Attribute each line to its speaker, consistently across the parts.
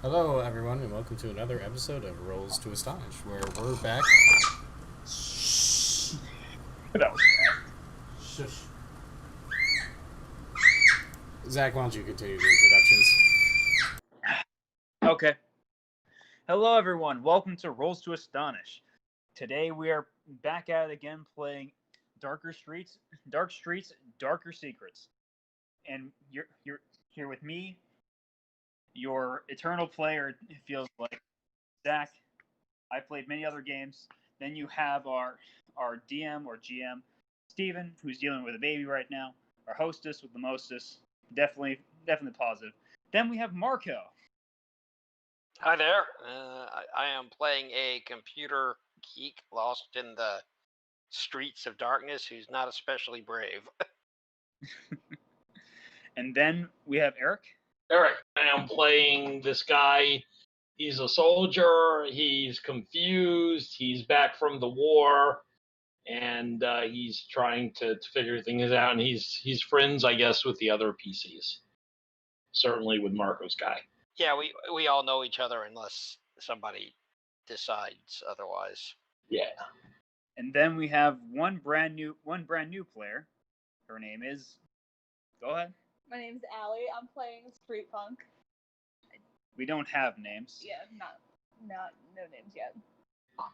Speaker 1: Hello, everyone, and welcome to another episode of Rolls to Astonish, where we're back.
Speaker 2: That was
Speaker 1: Shush. Zach, why don't you continue the introductions?
Speaker 2: okay. Hello, everyone. Welcome to Rolls to Astonish. Today we are back at it again, playing Dark Streets, Darker Secrets. And you're here with me, your eternal player. It feels like Zach. I played many other games. Then you have our DM or GM, Steven, who's dealing with a baby right now. Our hostess with the mostest. Definitely positive. Then we have Marco.
Speaker 3: Hi there. I am playing a computer geek lost in the streets of darkness who's not especially brave.
Speaker 2: And then we have Eric.
Speaker 4: Eric, I am playing this guy. He's a soldier. He's confused. He's back from the war, and he's trying to figure things out. And he's friends, I guess, with the other PCs. Certainly with Marco's guy.
Speaker 3: Yeah, we all know each other unless somebody decides otherwise.
Speaker 4: Yeah.
Speaker 2: And then we have one brand new player. Her name is. Go ahead.
Speaker 5: My name's Allie. I'm playing Street Punk.
Speaker 2: We don't have names.
Speaker 5: Yeah, no names yet.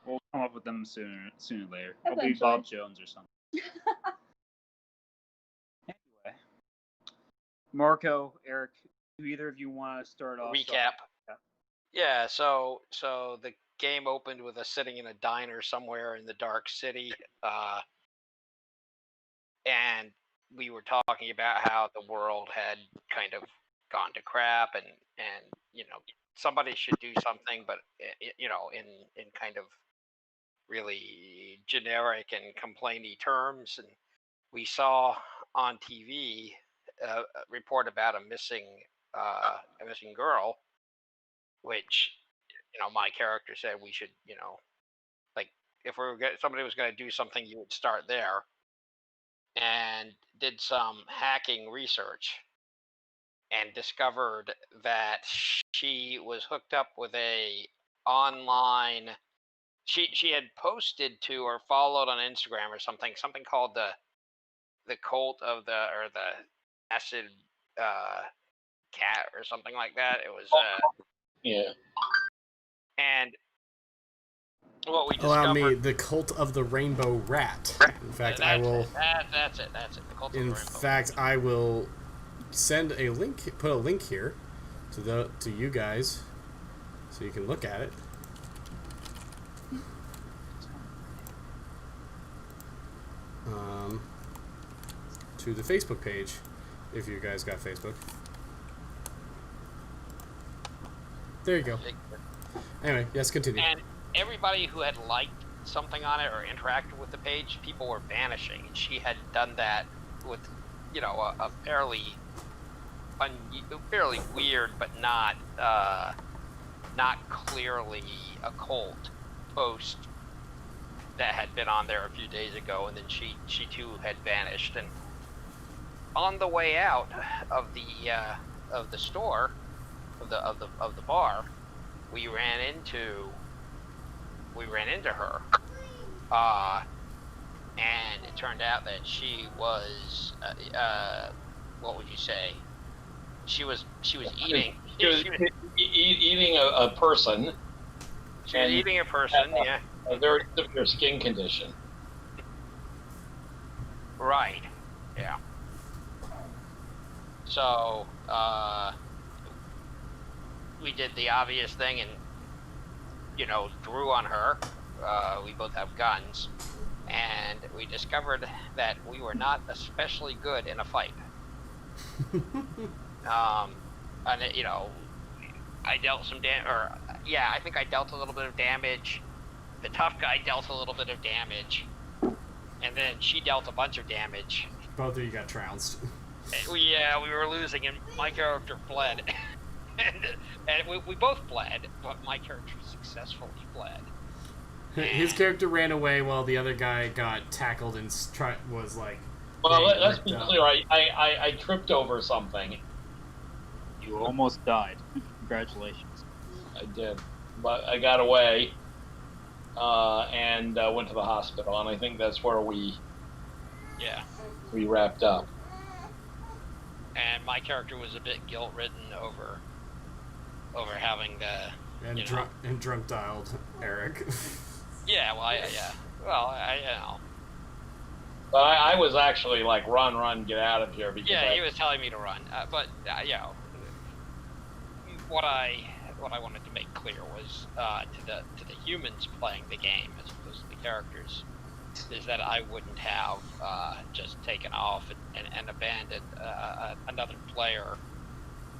Speaker 2: We'll come up with them sooner or later. It'll be
Speaker 5: Eventually.
Speaker 2: Bob Jones or something. Anyway, Marco, Eric, do either of you want to start off?
Speaker 3: Recap. Yeah, so the game opened with us sitting in a diner somewhere in the dark city, and we were talking about how the world had kind of gone to crap, and somebody should do something, but in kind of really generic and complainy terms. And we saw on TV a report about a missing girl, which my character said we should, like, if somebody was going to do something, you would start there. And did some hacking research and discovered that she was hooked up with a online. She had posted to or followed on Instagram or something called the cult of the acid cat or something like that. It was
Speaker 4: Yeah.
Speaker 3: and what we discovered.
Speaker 1: Allow me, the Cult of the Rainbow Rat. In fact, I will.
Speaker 3: That's it. The cult of the
Speaker 1: In
Speaker 3: rainbow.
Speaker 1: fact, I will send a link. Put a link here to you guys, so you can look at it. To the Facebook page, if you guys got Facebook. There you go. Anyway, yes, continue.
Speaker 3: And everybody who had liked something on it or interacted with the page, people were vanishing. And she had done that with, a fairly weird, but not clearly a cult post that had been on there a few days ago, and then she too had vanished. And on the way out of the store, of the bar, we ran into her, and it turned out that she was what would you say? She was eating.
Speaker 4: She was eating a person.
Speaker 3: She was eating a person. Yeah.
Speaker 4: A very severe skin condition.
Speaker 3: Right. Yeah. So we did the obvious thing and drew on her. We both have guns, and we discovered that we were not especially good in a fight. And I dealt some I think I dealt a little bit of damage. The tough guy dealt a little bit of damage, and then she dealt a bunch of damage.
Speaker 1: Both of you got trounced.
Speaker 3: We were losing, and my character fled. and we both fled, but my character successfully fled.
Speaker 1: His character ran away while the other guy got tackled and was like...
Speaker 4: Well, let's be clear. I tripped over something.
Speaker 2: You almost died. Congratulations.
Speaker 4: I did, but I got away and went to the hospital, and I think that's where we wrapped up.
Speaker 3: And my character was a bit guilt-ridden over having the
Speaker 1: and drunk dialed Eric.
Speaker 3: Yeah, well, I
Speaker 4: But I was actually like, run, get out of here, because
Speaker 3: he was telling me to run. But what I wanted to make clear was to the humans playing the game as opposed to the characters, is that I wouldn't have just taken off and abandoned another player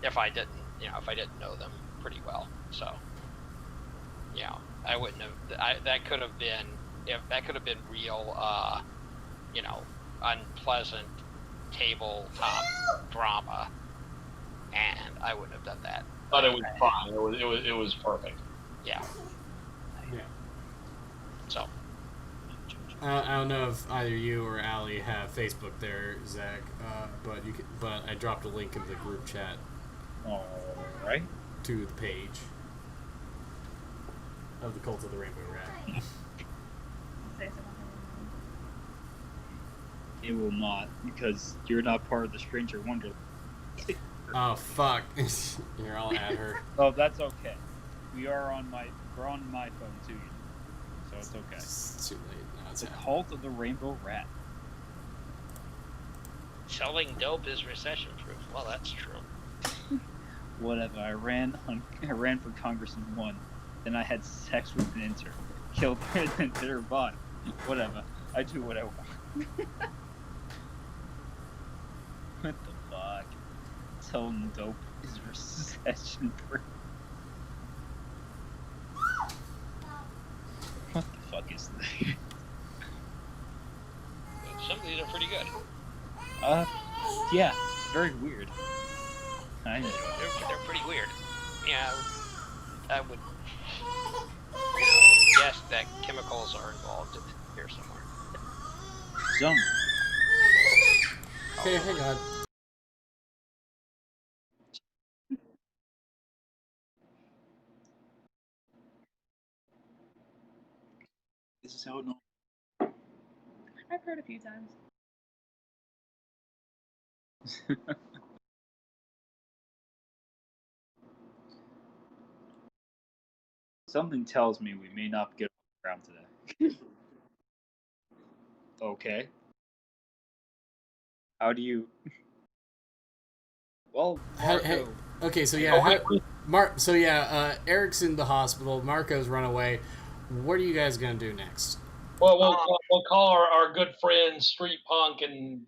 Speaker 3: if I didn't know them pretty well. So I wouldn't have. That could have been real. Unpleasant tabletop drama, and I wouldn't have done that.
Speaker 4: But it was fine. It was perfect.
Speaker 3: Yeah.
Speaker 1: Yeah.
Speaker 3: So.
Speaker 1: I don't know if either you or Allie have Facebook there, Zach, but I dropped a link in the group chat.
Speaker 2: All right.
Speaker 1: To the page of the Cult of the Rainbow Rat.
Speaker 5: Say something.
Speaker 2: It will not, because you're not part of the Stranger Wonderland.
Speaker 1: Oh fuck! Here, I'll add her.
Speaker 2: Oh, that's okay. We're on my phone too, so it's okay.
Speaker 1: It's too late. No, it's
Speaker 2: The
Speaker 1: happening.
Speaker 2: Cult of the Rainbow Rat.
Speaker 3: Selling dope is recession-proof. Well, that's true.
Speaker 2: Whatever. I ran for Congress and won. Then I had sex with an intern. Killed her and then did her body. Whatever. I do what I want. What the fuck? Selling dope is recession-proof. What the fuck is that?
Speaker 3: Some of these are pretty good.
Speaker 2: Yeah, very weird. I enjoy it.
Speaker 3: They're pretty weird. Yeah, I would guess that chemicals are involved here somewhere.
Speaker 2: Some.
Speaker 1: Okay, hang on.
Speaker 2: This is how it normally.
Speaker 5: I've heard a few times.
Speaker 2: Something tells me we may not get around today. Okay. How do you? Well, Marco.
Speaker 1: Okay, so yeah, Eric's in the hospital. Marco's run away. What are you guys gonna do next?
Speaker 4: Well, we'll call our good friend Street Punk and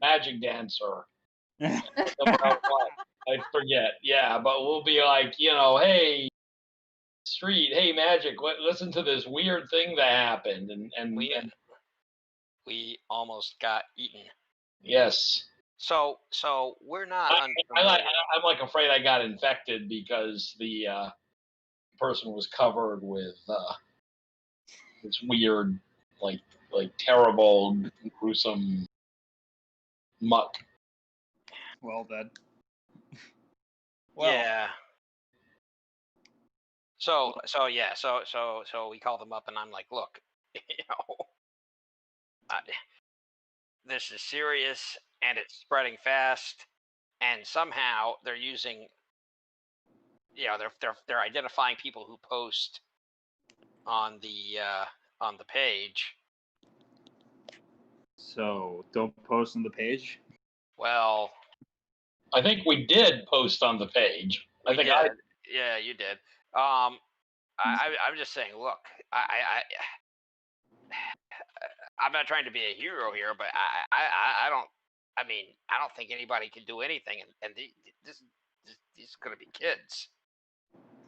Speaker 4: Magic Dancer. I forget. Yeah, but we'll be like, hey, Street, hey, Magic, listen to this weird thing that happened, and
Speaker 3: we almost got eaten.
Speaker 4: Yes.
Speaker 3: So we're not
Speaker 4: unfamiliar. I'm like afraid I got infected because the person was covered with this weird, like terrible, gruesome muck.
Speaker 2: Well then.
Speaker 3: Yeah. So we call them up, and I'm like, look, this is serious, and it's spreading fast, and somehow they're using, they're identifying people who post on the page.
Speaker 2: So don't post on the page.
Speaker 3: Well,
Speaker 4: I think we did post on the page.
Speaker 3: Yeah, you did. I'm just saying. Look, I'm not trying to be a hero here, but I don't. I mean, I don't think anybody can do anything, and these are gonna be kids.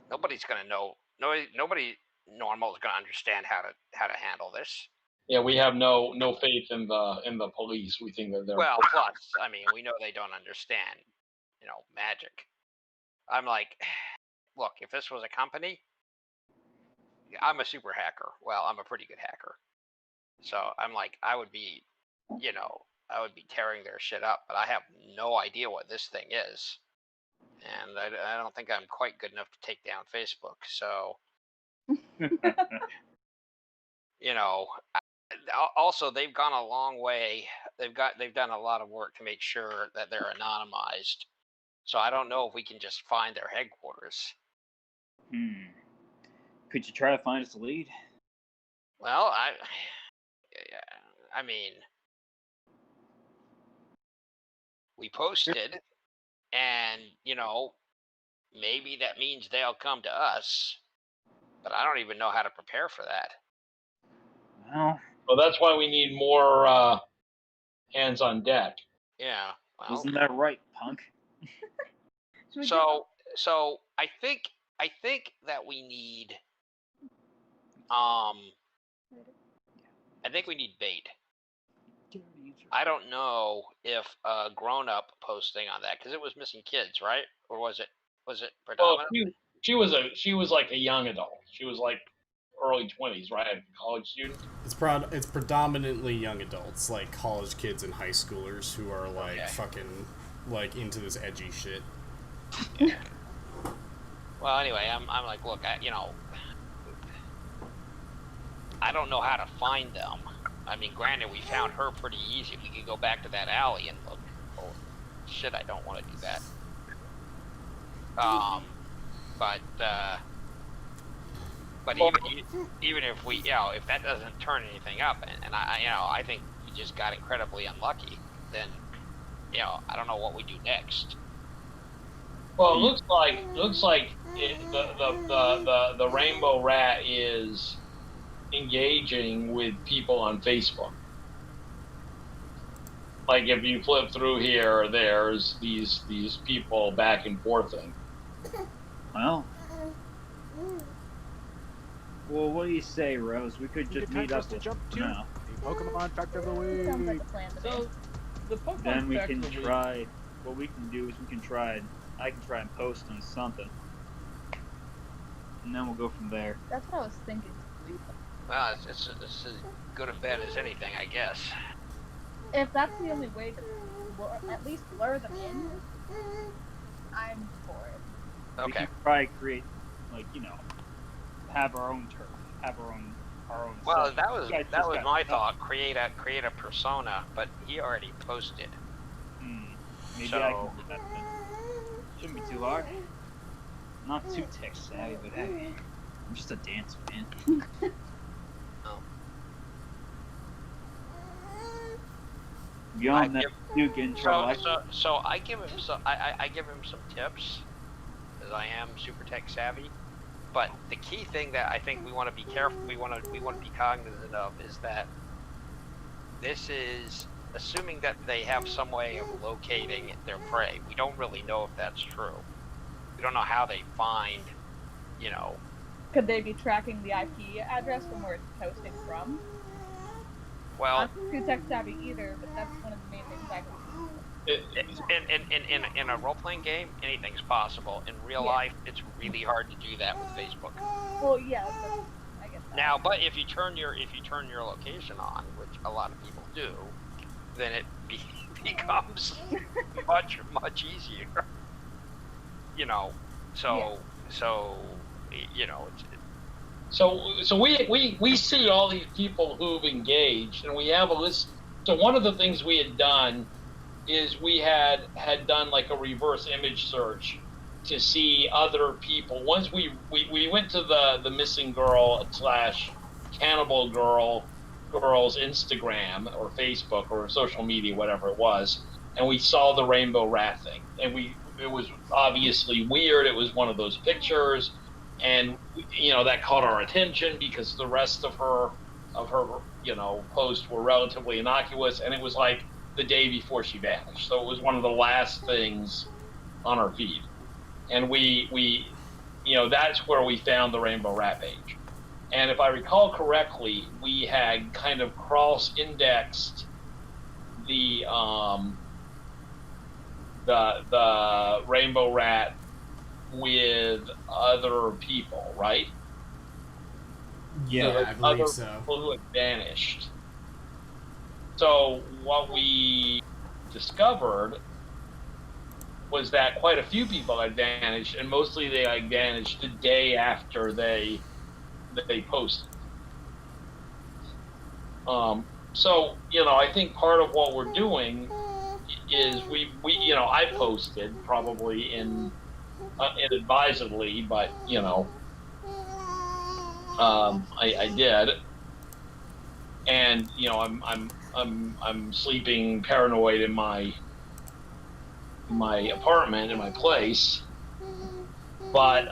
Speaker 3: Nobody's gonna know. Nobody normal is gonna understand how to handle this.
Speaker 4: Yeah, we have no faith in the police. We think that they're
Speaker 3: plus, I mean, we know they don't understand, magic. I'm like, look, if this was a company, I'm a super hacker. Well, I'm a pretty good hacker. So I'm like, I would be tearing their shit up, but I have no idea what this thing is. and I don't think I'm quite good enough to take down Facebook. So, you know, also they've gone a long way. They've done a lot of work to make sure that they're anonymized. So I don't know if we can just find their headquarters.
Speaker 2: Could you try to find us a lead?
Speaker 3: Well, I mean, we posted, and maybe that means they'll come to us, but I don't even know how to prepare for that.
Speaker 4: Well, that's why we need more hands on deck.
Speaker 3: Yeah. Well,
Speaker 2: Isn't that right, punk?
Speaker 3: so I think that we need I think we need bait. I don't know if a grown-up posting on that, because it was missing kids, right? Or was it predominant?
Speaker 4: Well, she was like a young adult. She was like early 20s, right? A college student.
Speaker 1: It's predominantly young adults, like college kids and high schoolers who are like fucking like into this edgy shit.
Speaker 3: Yeah. Well, anyway, I'm like, look, I don't know how to find them. I mean, granted, we found her pretty easy. We could go back to that alley and look. Oh, shit, I don't want to do that. But even if we, if that doesn't turn anything up, and I think we just got incredibly unlucky, then, I don't know what we do next.
Speaker 4: Well, it looks like the Rainbow Rat is engaging with people on Facebook. Like if you flip through here, there's these people back and forthing.
Speaker 2: Well, what do you say, Rose? We could just meet up
Speaker 6: to jump to
Speaker 2: now.
Speaker 6: the Pokemon fact of the week.
Speaker 5: Sounds like a plan to me.
Speaker 6: So, the Pokemon
Speaker 2: Then we
Speaker 6: fact
Speaker 2: can
Speaker 6: of the week.
Speaker 2: try. What we can do is I can try and post on something, and then we'll go from there.
Speaker 5: That's what I was thinking.
Speaker 3: Well, it's as good a bet as anything, I guess.
Speaker 5: If that's the only way to at least lure them in, I'm for it.
Speaker 2: We
Speaker 3: Okay.
Speaker 2: can try to create, have our own turf, have our own.
Speaker 3: Well,
Speaker 2: stuff.
Speaker 3: that was
Speaker 2: You guys just got
Speaker 3: my
Speaker 2: stuff.
Speaker 3: thought. Create a persona, but he already posted.
Speaker 2: Maybe
Speaker 3: So-
Speaker 2: I can do that then. Shouldn't be too hard. Not too tech savvy, but hey, I'm just a dancer, man.
Speaker 3: Oh.
Speaker 2: Beyond
Speaker 3: I
Speaker 2: that, you get in trouble.
Speaker 3: So I give him I give him some tips, because I am super tech savvy. But the key thing that I think we want to be careful, we want to be cognizant of, is that this is assuming that they have some way of locating their prey. We don't really know if that's true. We don't know how they find,
Speaker 5: Could they be tracking the IP address from where it's posting from?
Speaker 3: well,
Speaker 5: I'm not too tech savvy either, but that's one of the main things I can
Speaker 3: in a role-playing game, anything's possible. In real life, it's really hard to do that with Facebook.
Speaker 5: Well, yeah, but I guess that.
Speaker 3: Now, but if you turn your location on, which a lot of people do, then it becomes much easier.
Speaker 4: So we see all these people who've engaged, and we have a list. So one of the things we had done is we had done like a reverse image search to see other people. Once we went to the missing girl / cannibal girl's Instagram or Facebook or social media, whatever it was, and we saw the Rainbow Rat thing, and it was obviously weird. It was one of those pictures, and that caught our attention because the rest of her posts were relatively innocuous, and it was like the day before she vanished, so it was one of the last things on our feed, and we that's where we found the Rainbow Rat page. And if I recall correctly, we had kind of cross-indexed the Rainbow Rat with other people, right?
Speaker 1: Yeah, I believe
Speaker 4: other
Speaker 1: so.
Speaker 4: people who had vanished. So what we discovered was that quite a few people had vanished, and mostly they like vanished the day after they posted. So I think part of what we're doing is we I posted probably inadvisedly, but I did, and I'm sleeping paranoid in my apartment, in my place, but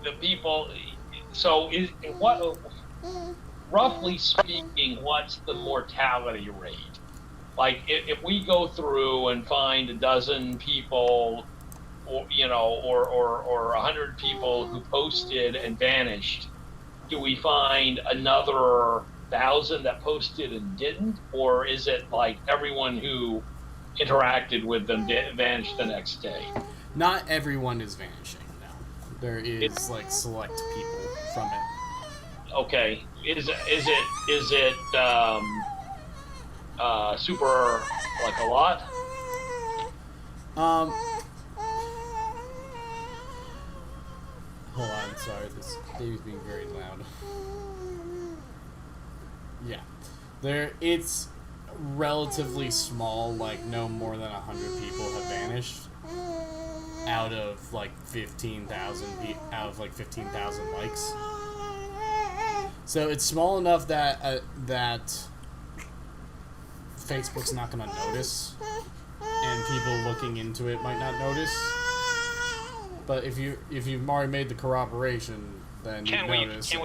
Speaker 4: the people. So roughly speaking, what's the mortality rate? Like if we go through and find a dozen people, or 100 people who posted and vanished, do we find another 1,000 that posted and didn't, or is it like everyone who interacted with them vanished the next day?
Speaker 1: Not everyone is vanishing. No, there is like select people from it.
Speaker 4: Okay, is it super like a lot?
Speaker 1: Hold on, sorry, this baby's being very loud. Yeah, it's relatively small, like no more than 100 people have vanished out of like 15,000 likes. So it's small enough that that Facebook's not gonna notice, and people looking into it might not notice. But if you've already made the corroboration, then you notice.
Speaker 3: Can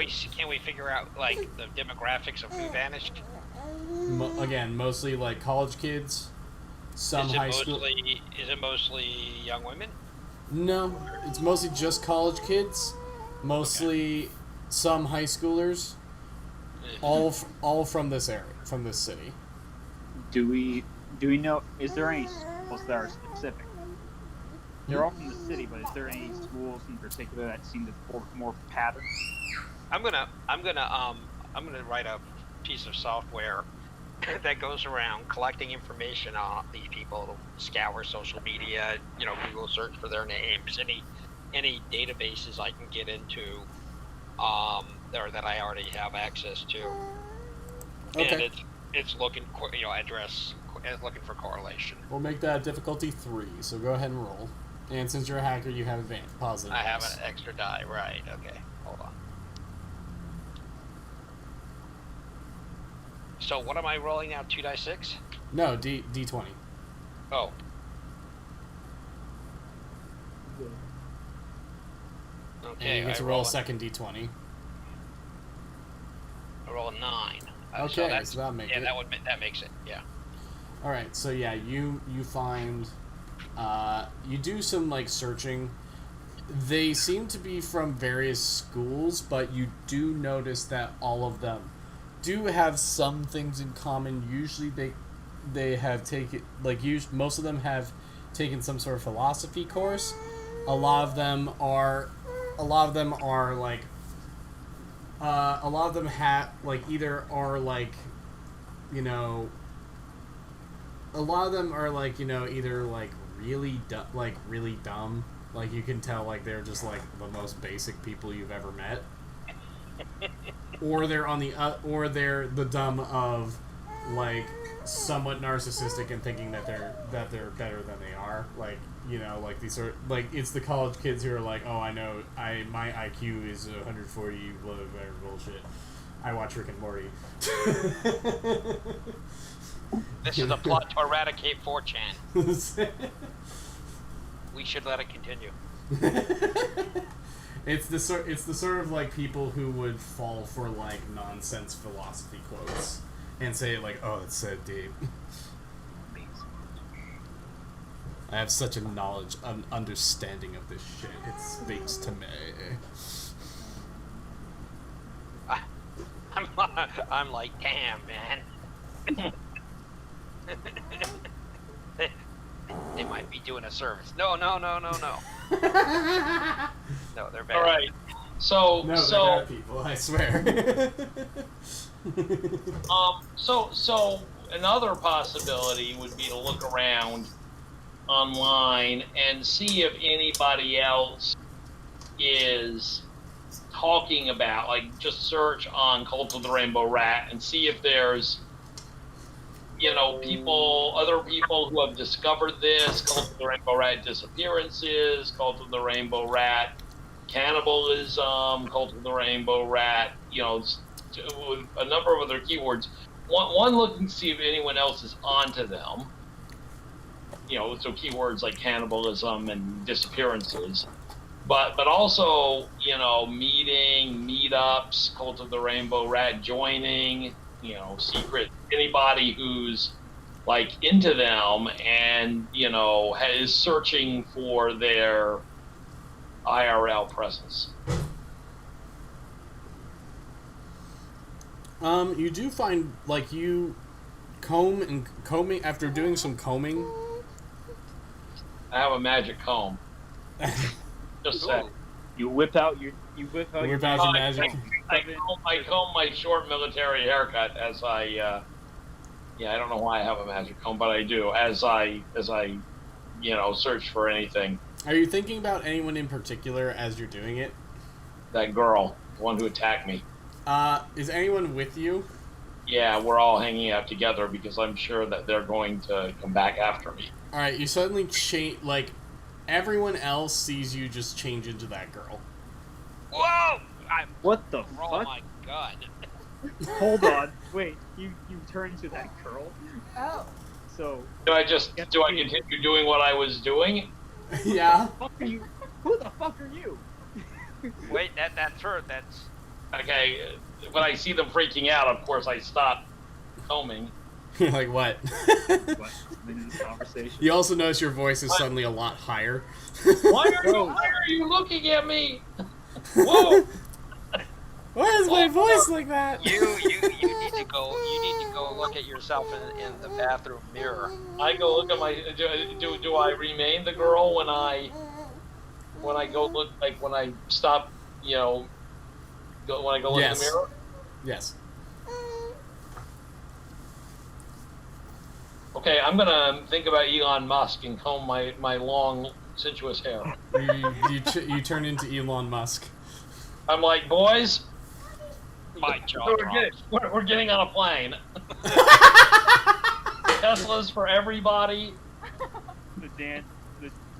Speaker 3: we figure out like the demographics of who vanished?
Speaker 1: Again, mostly like college kids, some high school.
Speaker 3: Is it mostly young women?
Speaker 1: No, it's mostly just college kids. Mostly some high schoolers. All from this area, from this city.
Speaker 2: Do we know? Is there any schools that are specific? They're all from the city, but is there any schools in particular that seem to form more patterns?
Speaker 3: I'm gonna write a piece of software that goes around collecting information on these people, scour social media, Google search for their names, any databases I can get into, or that I already have access to.
Speaker 1: Okay.
Speaker 3: And it's looking, it's looking for correlation.
Speaker 1: We'll make that difficulty 3. So go ahead and roll. And since you're a hacker, you have positive.
Speaker 3: I have an extra die, right? Okay, hold on. So what am I rolling now? 2d6?
Speaker 1: No, D20.
Speaker 3: Oh. Okay.
Speaker 1: And you get to roll a second D20.
Speaker 3: I roll a 9.
Speaker 1: Okay, so that'll make it.
Speaker 3: Yeah, that makes it. Yeah.
Speaker 1: All right, so yeah, you find, you do some like searching. They seem to be from various schools, but you do notice that all of them do have some things in common. Usually, they have taken most of them have taken some sort of philosophy course. A lot of them have either are like, a lot of them are like, either like really dumb, like you can tell like they're just like the most basic people you've ever met, or they're they're the dumb of like somewhat narcissistic and thinking that they're better than they are, like like these sort of, like it's the college kids who are like, oh, I know, my IQ is 140, blah blah blah bullshit. I watch Rick and Morty.
Speaker 3: This is a plot to eradicate 4chan. We should let it continue.
Speaker 1: It's the sort of like people who would fall for like nonsense philosophy quotes and say like, oh, it's so deep. I have such a knowledge, an understanding of this shit. It speaks to me.
Speaker 3: I'm like, damn, man. They might be doing a service. No. No, they're bad.
Speaker 4: All right. So
Speaker 1: they're bad people, I swear.
Speaker 4: another possibility would be to look around online and see if anybody else is talking about, like, just search on Cult of the Rainbow Rat and see if there's, other people who have discovered this, Cult of the Rainbow Rat disappearances, Cult of the Rainbow Rat cannibalism, Cult of the Rainbow Rat, with a number of other keywords. One, looking to see if anyone else is onto them. So keywords like cannibalism and disappearances. But also, meetups, Cult of the Rainbow Rat joining, secret, anybody who's like into them and, is searching for their IRL presence.
Speaker 1: You do find, like, you combing, after doing some combing.
Speaker 4: I have a magic comb. Just saying.
Speaker 2: You whip out your
Speaker 1: Your magic.
Speaker 4: I comb my short military haircut as I don't know why I have a magic comb, but I do as I search for anything.
Speaker 1: Are you thinking about anyone in particular as you're doing it?
Speaker 4: That girl, the one who attacked me.
Speaker 1: Is anyone with you?
Speaker 4: Yeah, we're all hanging out together because I'm sure that they're going to come back after me.
Speaker 1: Alright, you suddenly change, like, everyone else sees you just change into that girl.
Speaker 3: Whoa!
Speaker 2: What the
Speaker 3: Oh
Speaker 2: fuck?
Speaker 3: my god.
Speaker 2: Hold on. Wait, you turn into that girl?
Speaker 5: Oh.
Speaker 2: So...
Speaker 4: Do I continue doing what I was doing?
Speaker 1: Yeah.
Speaker 2: Who the fuck are you?
Speaker 3: Wait, that's her. That's...
Speaker 4: Okay, when I see them freaking out, of course I stop combing.
Speaker 1: You're like, what?
Speaker 2: What? In this conversation?
Speaker 1: You also notice your voice is suddenly a lot higher.
Speaker 4: Why are you looking at me? Whoa!
Speaker 1: Why is my voice like that?
Speaker 3: You need to go. You need to go look at yourself in the bathroom mirror.
Speaker 4: I go look at my. Do I remain the girl when I go look, like when I stop? When I go look in the mirror.
Speaker 1: Yes.
Speaker 4: Okay, I'm gonna think about Elon Musk and comb my long, sensuous hair.
Speaker 1: You turn into Elon Musk.
Speaker 4: I'm like, boys,
Speaker 3: My jaw
Speaker 4: we're getting on a plane. Tesla's for everybody.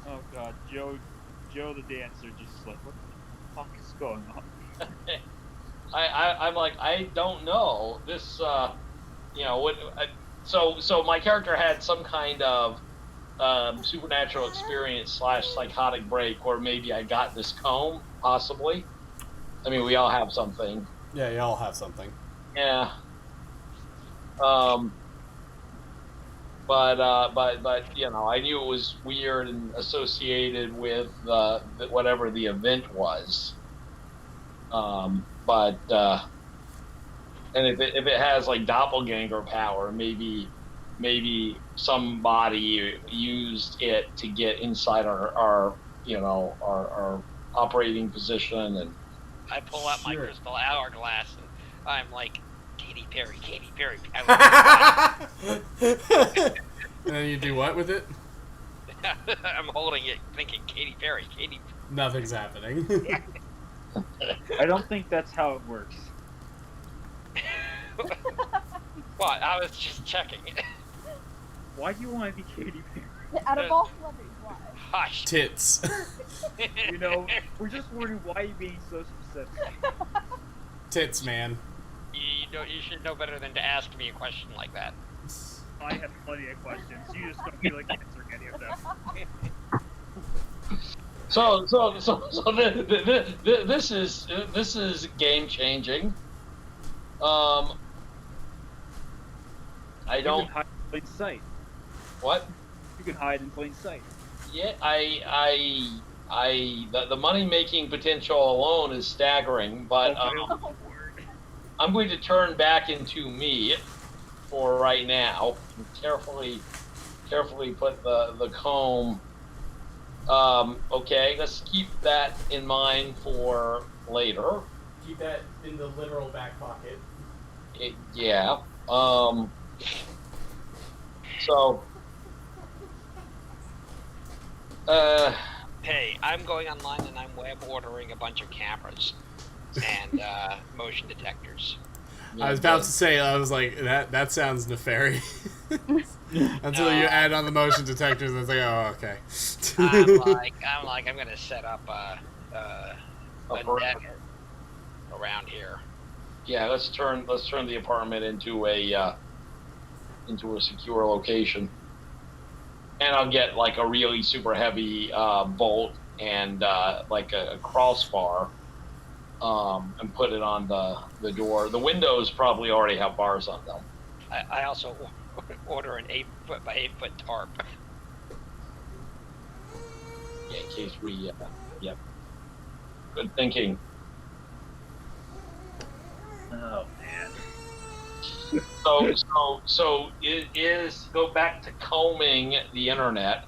Speaker 2: Oh god, Joe the dancer just like, what the fuck is going on?
Speaker 4: I'm like, I don't know this. So my character had some kind of supernatural experience / psychotic break, or maybe I got this comb, possibly. I mean, we all have something.
Speaker 1: Yeah, you all have something.
Speaker 4: Yeah. But I knew it was weird and associated with whatever the event was. And if it has like doppelganger power, maybe somebody used it to get inside our operating position. And
Speaker 3: I pull out my crystal hourglass and I'm like, Katy Perry.
Speaker 1: And then you do what with it?
Speaker 3: I'm holding it, thinking Katy Perry.
Speaker 1: Nothing's happening.
Speaker 2: I don't think that's how it works.
Speaker 3: What? I was just checking.
Speaker 2: Why do you want to be Katy Perry?
Speaker 5: Out of all celebrities, why?
Speaker 3: Hush.
Speaker 1: Tits.
Speaker 2: We're just wondering why you're being so specific.
Speaker 1: Tits, man.
Speaker 3: You should know better than to ask me a question like that.
Speaker 2: I have plenty of questions. You just don't feel like answering any of them.
Speaker 4: So this is game changing. I don't.
Speaker 2: You can hide in plain sight.
Speaker 4: What?
Speaker 2: You can hide in plain sight.
Speaker 4: Yeah, the money making potential alone is staggering, but I'm going to turn back into me for right now. Carefully put the comb. Okay, let's keep that in mind for later.
Speaker 1: Keep that in the literal back pocket.
Speaker 4: Yeah. So,
Speaker 3: Hey, I'm going online and I'm web ordering a bunch of cameras and motion detectors.
Speaker 1: I was about to say, I was like, that sounds nefarious. Until you add on the motion detectors, and it's like, oh, okay.
Speaker 3: I'm gonna set up a net around here.
Speaker 4: Yeah, let's turn the apartment into a secure location, and I'll get like a really super heavy bolt and like a crossbar, and put it on the door. The windows probably already have bars on them.
Speaker 3: I also order an 8-foot by 8-foot tarp.
Speaker 4: Yeah, in case we. Yep. Good thinking.
Speaker 2: Oh man.
Speaker 4: So it is go back to combing the internet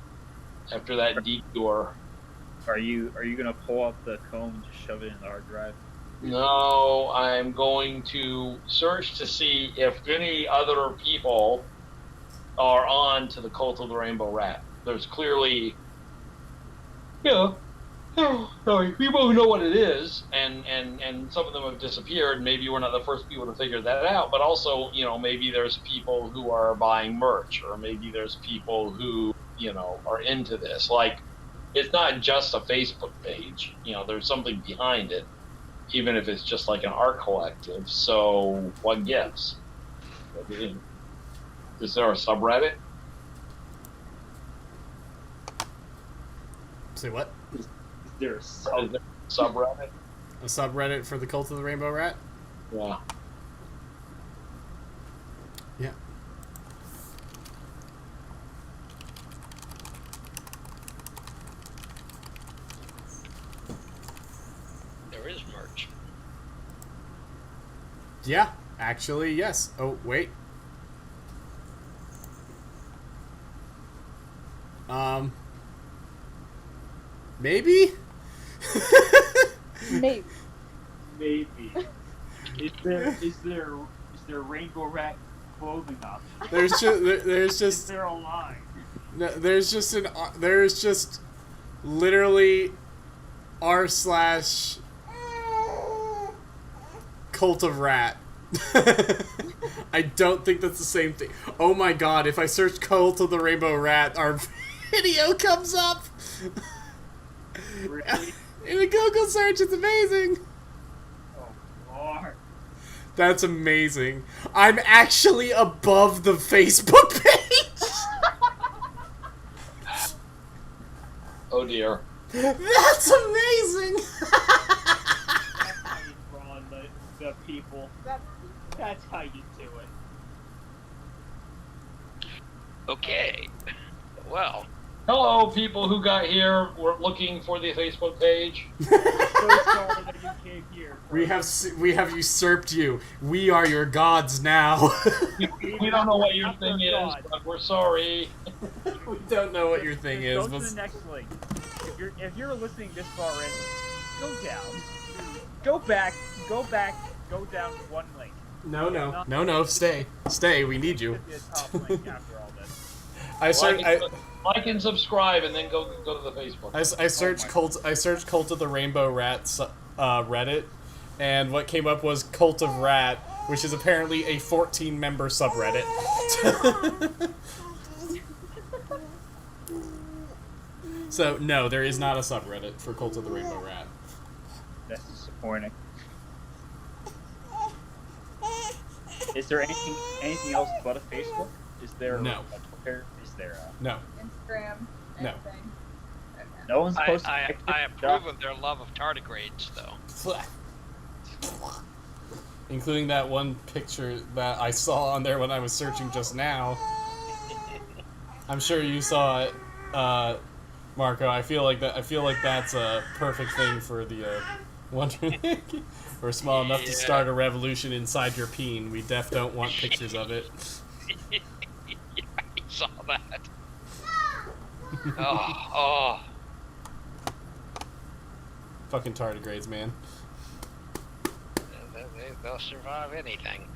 Speaker 4: after that detour.
Speaker 2: Are you gonna pull out the comb and just shove it in the hard drive?
Speaker 4: No, I'm going to search to see if any other people are on to the Cult of the Rainbow Rat. There's clearly, people who know what it is, and some of them have disappeared. Maybe we're not the first people to figure that out, but also, maybe there's people who are buying merch, or maybe there's people who, are into this. Like, it's not just a Facebook page. There's something behind it, even if it's just like an art collective. So what gives? Is there a subreddit?
Speaker 1: Say what?
Speaker 2: Is there a
Speaker 4: Is there a subreddit?
Speaker 1: A subreddit for the Cult of the Rainbow Rat?
Speaker 4: Yeah.
Speaker 1: Yeah.
Speaker 3: There is merch.
Speaker 1: Yeah, actually, yes. Oh, wait. Maybe?
Speaker 5: Maybe.
Speaker 2: Maybe. Is there Rainbow Rat clothing option?
Speaker 1: There's
Speaker 2: Is
Speaker 1: just
Speaker 2: there a line?
Speaker 1: no, there's just literally r/Cult of Rat. I don't think that's the same thing. Oh my god, if I search Cult of the Rainbow Rat, our video comes up!
Speaker 2: Really?
Speaker 1: In a Google search, it's amazing!
Speaker 2: Oh Lord.
Speaker 1: That's amazing. I'm actually above the Facebook page!
Speaker 4: Oh dear.
Speaker 1: That's amazing!
Speaker 2: That's how you draw on the people. That's how you do it.
Speaker 3: Okay. Well,
Speaker 4: Hello, people who got here. We're looking for the Facebook page.
Speaker 2: So sorry that you came here.
Speaker 1: We have usurped you. We are your gods now.
Speaker 4: We don't know what your thing is, but we're sorry.
Speaker 1: We don't know what your thing
Speaker 2: Just
Speaker 1: is.
Speaker 2: Go to
Speaker 1: But
Speaker 2: the next link. If you're listening this far in, go down. Go back. Go down one link.
Speaker 1: no. Stay. We need you.
Speaker 2: Should be a top link after all this.
Speaker 4: Like and subscribe, and then go to the Facebook.
Speaker 1: I searched Cult of the Rainbow Rat Reddit, and what came up was Cult of Rat, which is apparently a 14-member subreddit. So no, there is not a subreddit for Cult of the Rainbow Rat.
Speaker 2: That's disappointing. Is there anything else but a Facebook? Is there
Speaker 1: No.
Speaker 2: a Twitter? Is there a...
Speaker 1: No.
Speaker 5: Instagram.
Speaker 1: No.
Speaker 5: Anything. Okay.
Speaker 2: No one's posting
Speaker 3: I
Speaker 2: pictures of
Speaker 3: approve of their love of tardigrades, though.
Speaker 1: Including that one picture that I saw on there when I was searching just now. I'm sure you saw it, Marco. I feel like that's a perfect thing for the Wonder Egg. We're small enough to start a revolution inside your peen. We don't want pictures of it.
Speaker 3: Yeah, I saw that. Oh.
Speaker 1: Fucking tardigrades, man.
Speaker 3: They'll survive anything.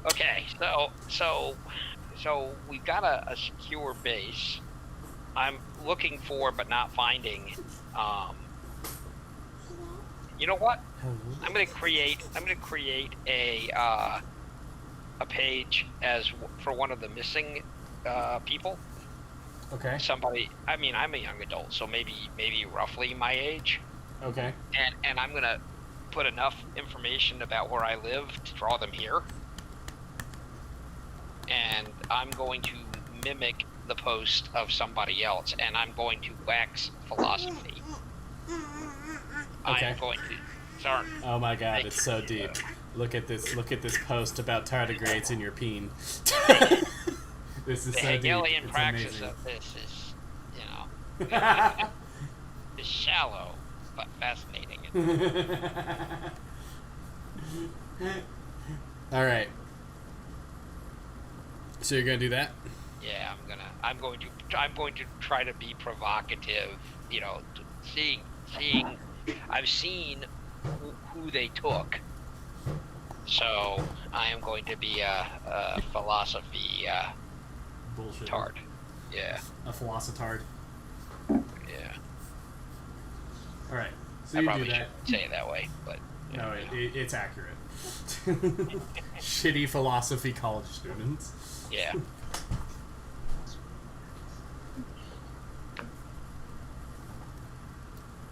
Speaker 3: Okay, so so we've got a secure base. I'm looking for, but not finding. You know what? I'm gonna create a page for one of the missing people.
Speaker 1: Okay.
Speaker 3: Somebody. I mean, I'm a young adult, so maybe roughly my age.
Speaker 1: Okay.
Speaker 3: And I'm gonna put enough information about where I live to draw them here. And I'm going to mimic the post of somebody else, and I'm going to wax philosophy.
Speaker 1: Okay.
Speaker 3: I'm going to start.
Speaker 1: Oh my god, it's so deep. Look at this post about tardigrades in your peen. This is
Speaker 3: The
Speaker 1: so deep.
Speaker 3: Hegelian
Speaker 1: It's
Speaker 3: praxis
Speaker 1: amazing.
Speaker 3: of this is, you know, is shallow but fascinating.
Speaker 1: All right. So you're gonna do that?
Speaker 3: Yeah, I'm going to try to be provocative. You know, seeing. I've seen who they took, so I am going to be a philosophy
Speaker 1: Bullshit.
Speaker 3: tard. Yeah,
Speaker 1: A philosotard.
Speaker 3: yeah.
Speaker 1: All right. So
Speaker 3: I
Speaker 1: you
Speaker 3: probably
Speaker 1: do that.
Speaker 3: shouldn't say it that way, but
Speaker 1: No,
Speaker 3: you know.
Speaker 1: it's accurate. Shitty philosophy college students.
Speaker 3: Yeah.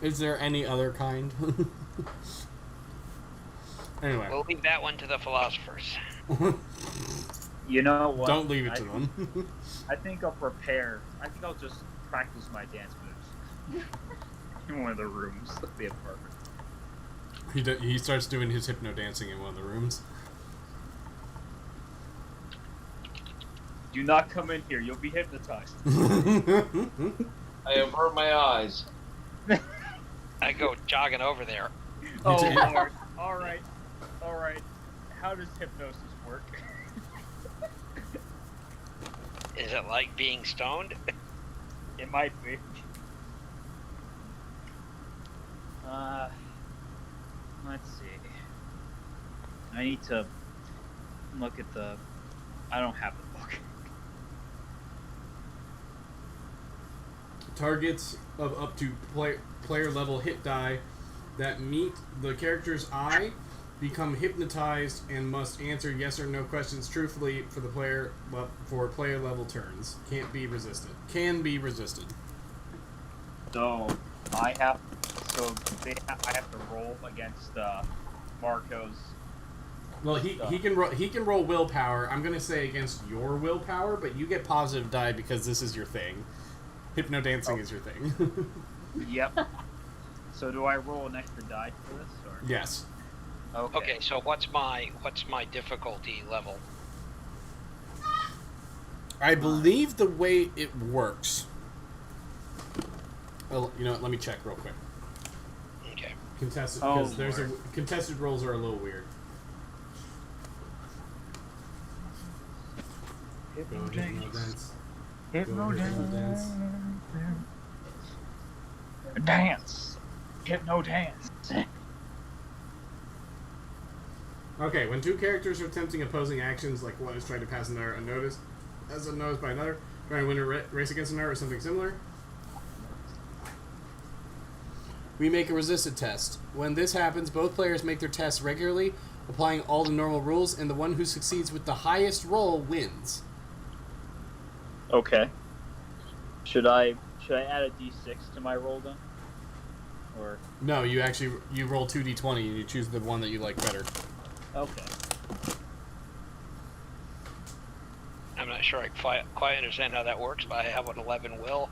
Speaker 1: Is there any other kind? Anyway.
Speaker 3: We'll leave that one to the philosophers.
Speaker 2: You know what?
Speaker 1: Don't leave it to them.
Speaker 2: I think I'll prepare. I think I'll just practice my dance moves in one of the rooms of the apartment.
Speaker 1: He starts doing his hypno dancing in one of the rooms.
Speaker 2: Do not come in here. You'll be hypnotized.
Speaker 4: I have hurt my eyes.
Speaker 3: I go jogging over there.
Speaker 2: Oh,
Speaker 1: did.
Speaker 2: Lord. All right. How does hypnosis work?
Speaker 3: Is it like being stoned?
Speaker 2: It might be. Let's see. I need to look at the. I don't have the book.
Speaker 1: Targets of up to player level hit die that meet the character's eye become hypnotized and must answer yes or no questions truthfully for player level turns. Can be resisted.
Speaker 2: So I have. I have to roll against Marco's.
Speaker 1: Well, he can roll willpower. I'm gonna say against your willpower, but you get positive die because this is your thing. Hypno dancing is your thing.
Speaker 2: Yep. So do I roll an extra die for this, or?
Speaker 1: Yes.
Speaker 3: Okay, so what's my difficulty level?
Speaker 1: I believe the way it works. Well, you know what? Let me check real quick.
Speaker 3: Okay.
Speaker 1: Contested,
Speaker 2: Oh,
Speaker 1: because
Speaker 2: Lord.
Speaker 1: contested rolls are a little weird. Go hypno dance.
Speaker 2: Hypno
Speaker 1: Go hypno dance.
Speaker 2: Dance. Hypno dance.
Speaker 1: Okay, when two characters are attempting opposing actions, like one is trying to pass another unnoticed, as unnoticed by another, trying to win a race against another, or something similar, we make a resisted test. When this happens, both players make their tests regularly, applying all the normal rules, and the one who succeeds with the highest roll wins.
Speaker 2: Okay. Should I add a d6 to my roll then? Or
Speaker 1: No, you roll 2d20 and you choose the one that you like better.
Speaker 2: okay.
Speaker 3: I'm not sure I quite understand how that works, but I have an 11 will,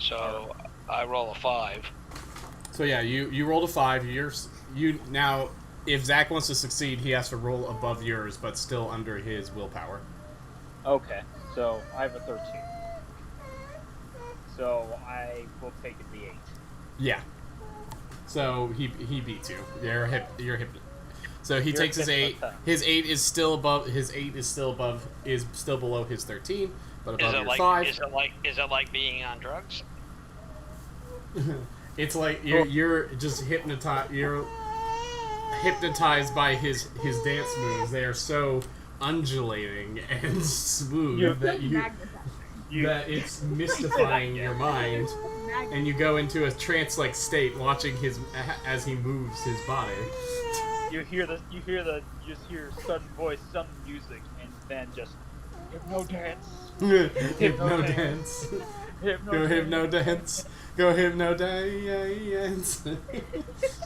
Speaker 3: so I roll a 5.
Speaker 1: So yeah, you rolled a 5. You now, if Zach wants to succeed, he has to roll above yours, but still under his willpower.
Speaker 2: Okay. So I have a 13. So I will take a d8.
Speaker 1: Yeah. So he beats you. You're hip. So he takes his 8. His 8 is still above. His 8 is still below his 13, but above your 5.
Speaker 3: Is it like being on drugs?
Speaker 1: It's like you're just hypnotized. You're hypnotized by his dance moves. They are so undulating and smooth
Speaker 2: You-
Speaker 1: that you
Speaker 5: Magnetizing.
Speaker 1: that it's mystifying your mind, and you go into a trance-like state watching his as he moves his body.
Speaker 2: You just hear sudden voice, sudden music, and then just hypno dance.
Speaker 1: Hypno dance. Go hypno dance. Go hypno dance.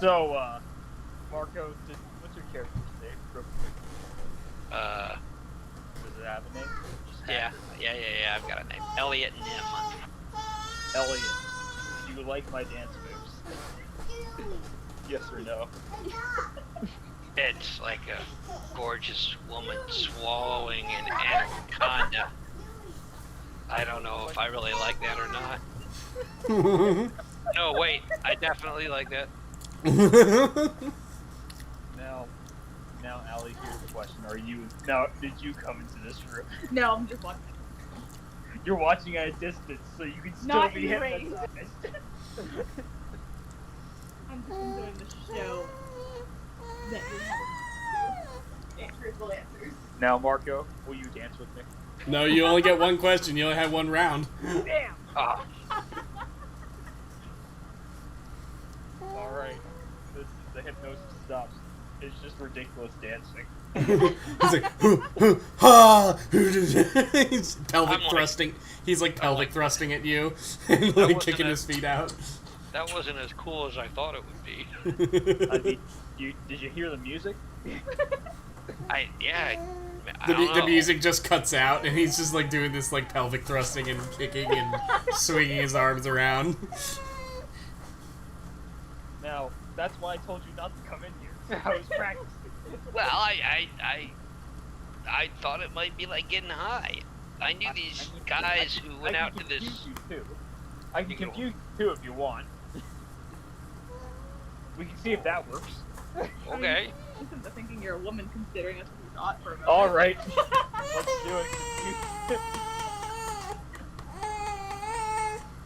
Speaker 2: So, Marco, what's your character's name? Real quick? Does it have a name?
Speaker 3: Yeah. I've got a name. Elliot Nim.
Speaker 2: Elliot, do you like my dance moves? Yes or no?
Speaker 3: It's like a gorgeous woman swallowing an anaconda. I don't know if I really like that or not. No, wait, I definitely like that.
Speaker 2: Now, Allie, here's the question: did you come into this room?
Speaker 5: No, I'm just watching.
Speaker 2: You're watching at a distance, so you can still
Speaker 5: Not
Speaker 2: be
Speaker 5: in range.
Speaker 2: hypnotized.
Speaker 5: I'm just enjoying the show that you're having. Truthful answers.
Speaker 2: Now, Marco, will you dance with me?
Speaker 1: No, you only get one question. You only have one round.
Speaker 5: Damn.
Speaker 3: Ah,
Speaker 2: All right, the hypnosis stops. It's just ridiculous dancing.
Speaker 1: He's like, ha! He's pelvic
Speaker 3: I'm like-
Speaker 1: thrusting. He's like pelvic
Speaker 3: like-
Speaker 1: thrusting at you and like
Speaker 3: wasn't
Speaker 1: kicking
Speaker 3: a-
Speaker 1: his feet out.
Speaker 3: that wasn't as cool as I thought it would be.
Speaker 2: I mean, did you hear the music?
Speaker 3: I
Speaker 1: The,
Speaker 3: don't
Speaker 1: the
Speaker 3: know.
Speaker 1: music just cuts out, and he's just like doing this like pelvic thrusting and kicking and swinging his arms around.
Speaker 2: Now, that's why I told you not to come in here. I was practicing.
Speaker 3: Well, I thought it might be like getting high. I knew these guys who went out to this.
Speaker 2: I can confuse you too if you want. We can see if that works.
Speaker 3: Okay.
Speaker 5: Listen to thinking you're a woman considering us to be not for a moment.
Speaker 2: All right. Let's do it.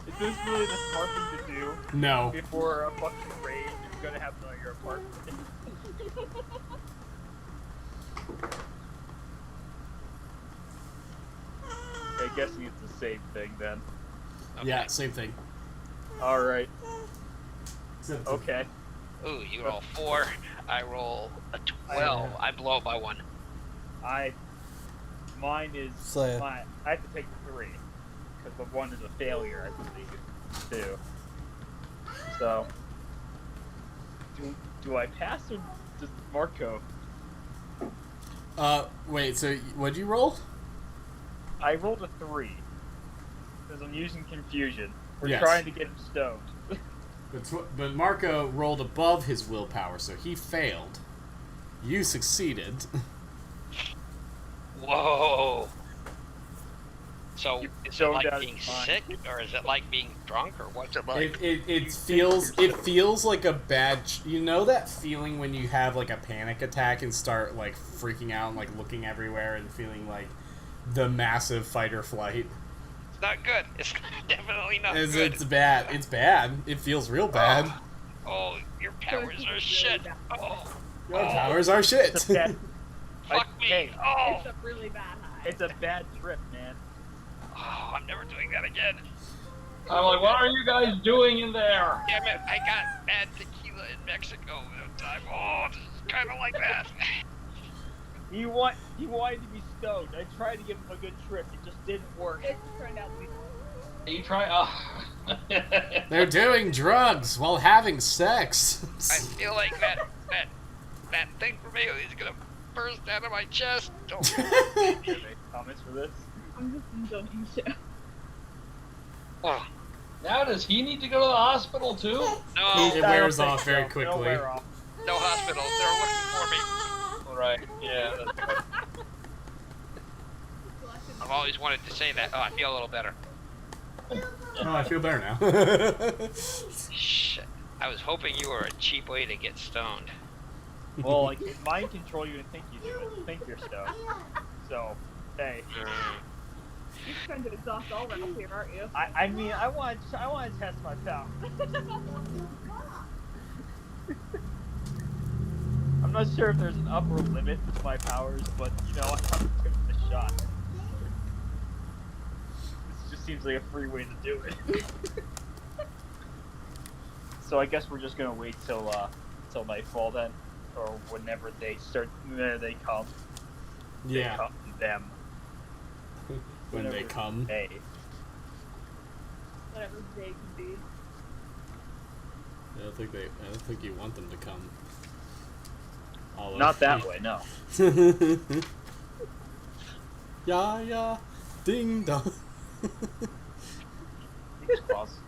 Speaker 2: Is this really the smart thing to do
Speaker 1: No.
Speaker 2: before a fucking raid is gonna happen on your apartment? I guess it's the same thing then.
Speaker 3: Okay.
Speaker 1: Yeah, same thing.
Speaker 2: All right.
Speaker 1: Except
Speaker 2: Okay.
Speaker 3: Ooh, you roll 4. I roll a 12. I blow it by 1.
Speaker 2: Mine is
Speaker 1: So-
Speaker 2: I have to take the 3 because the 1 is a failure, I believe. Too. So, do I pass or does Marco?
Speaker 1: Wait, so what'd you roll?
Speaker 2: I rolled a 3 because I'm using confusion. We're
Speaker 1: Yes.
Speaker 2: trying to get him stoned.
Speaker 1: But Marco rolled above his willpower, so he failed. You succeeded.
Speaker 3: Whoa. So,
Speaker 2: You
Speaker 3: is it
Speaker 2: zoned
Speaker 3: like
Speaker 2: out
Speaker 3: being
Speaker 2: his mind.
Speaker 3: sick, or is it like being drunk, or what's it like?
Speaker 1: It feels like a bad. You know that feeling when you have like a panic attack and start like freaking out and like looking everywhere and feeling like the massive fight or flight.
Speaker 3: It's not good. It's definitely not
Speaker 1: It's,
Speaker 3: good.
Speaker 1: it's bad. It's bad. It feels real bad.
Speaker 3: Oh, your powers are
Speaker 5: Really
Speaker 3: shit.
Speaker 5: bad.
Speaker 3: Oh,
Speaker 1: Your powers are shit.
Speaker 2: It's a bad,
Speaker 3: fuck me.
Speaker 2: hey,
Speaker 3: Oh,
Speaker 5: It's a really bad high.
Speaker 2: it's a bad trip, man.
Speaker 3: oh, I'm never doing that again.
Speaker 4: I'm like, what are you guys doing in there?
Speaker 3: Damn it, I got bad tequila in Mexico one time. Oh, this is kind of like that.
Speaker 2: He wanted to be stoned. I tried to give him a good trip. It just didn't work.
Speaker 5: It turned out to be.
Speaker 4: You try.
Speaker 1: They're doing drugs while having sex.
Speaker 3: I feel like that thing from me is gonna burst out of my chest. Oh.
Speaker 2: Do you have any comments for this?
Speaker 5: I'm just enjoying the show.
Speaker 3: Oh,
Speaker 4: Now, does he need to go to the hospital too?
Speaker 3: no,
Speaker 1: It
Speaker 2: I
Speaker 1: wears
Speaker 2: don't think
Speaker 1: off very
Speaker 2: so.
Speaker 1: quickly.
Speaker 2: It'll wear off.
Speaker 3: no hospital. They're looking for me.
Speaker 4: All right. Yeah. That's good.
Speaker 3: I've always wanted to say that. Oh, I feel a little better.
Speaker 1: Oh, I feel better now.
Speaker 3: Shit. I was hoping you were a cheap way to get stoned.
Speaker 2: Well, I can mind control you and think you're stoned. So, hey,
Speaker 5: You're trying to exhaust all rounds here, aren't you?
Speaker 2: I mean, I want to test my power. I'm not sure if there's an upper limit to my powers, but you know, I'm giving it a shot. This just seems like a free way to do it. So I guess we're just gonna wait till nightfall then, or whenever they start. They come.
Speaker 1: Yeah.
Speaker 2: They come them.
Speaker 1: When they come.
Speaker 2: Hey.
Speaker 5: Whatever they can be.
Speaker 1: I don't think you want them to come. All
Speaker 2: Not
Speaker 1: over
Speaker 2: that
Speaker 1: you.
Speaker 2: way, no.
Speaker 1: Yeah, ding dong.
Speaker 2: It's possible.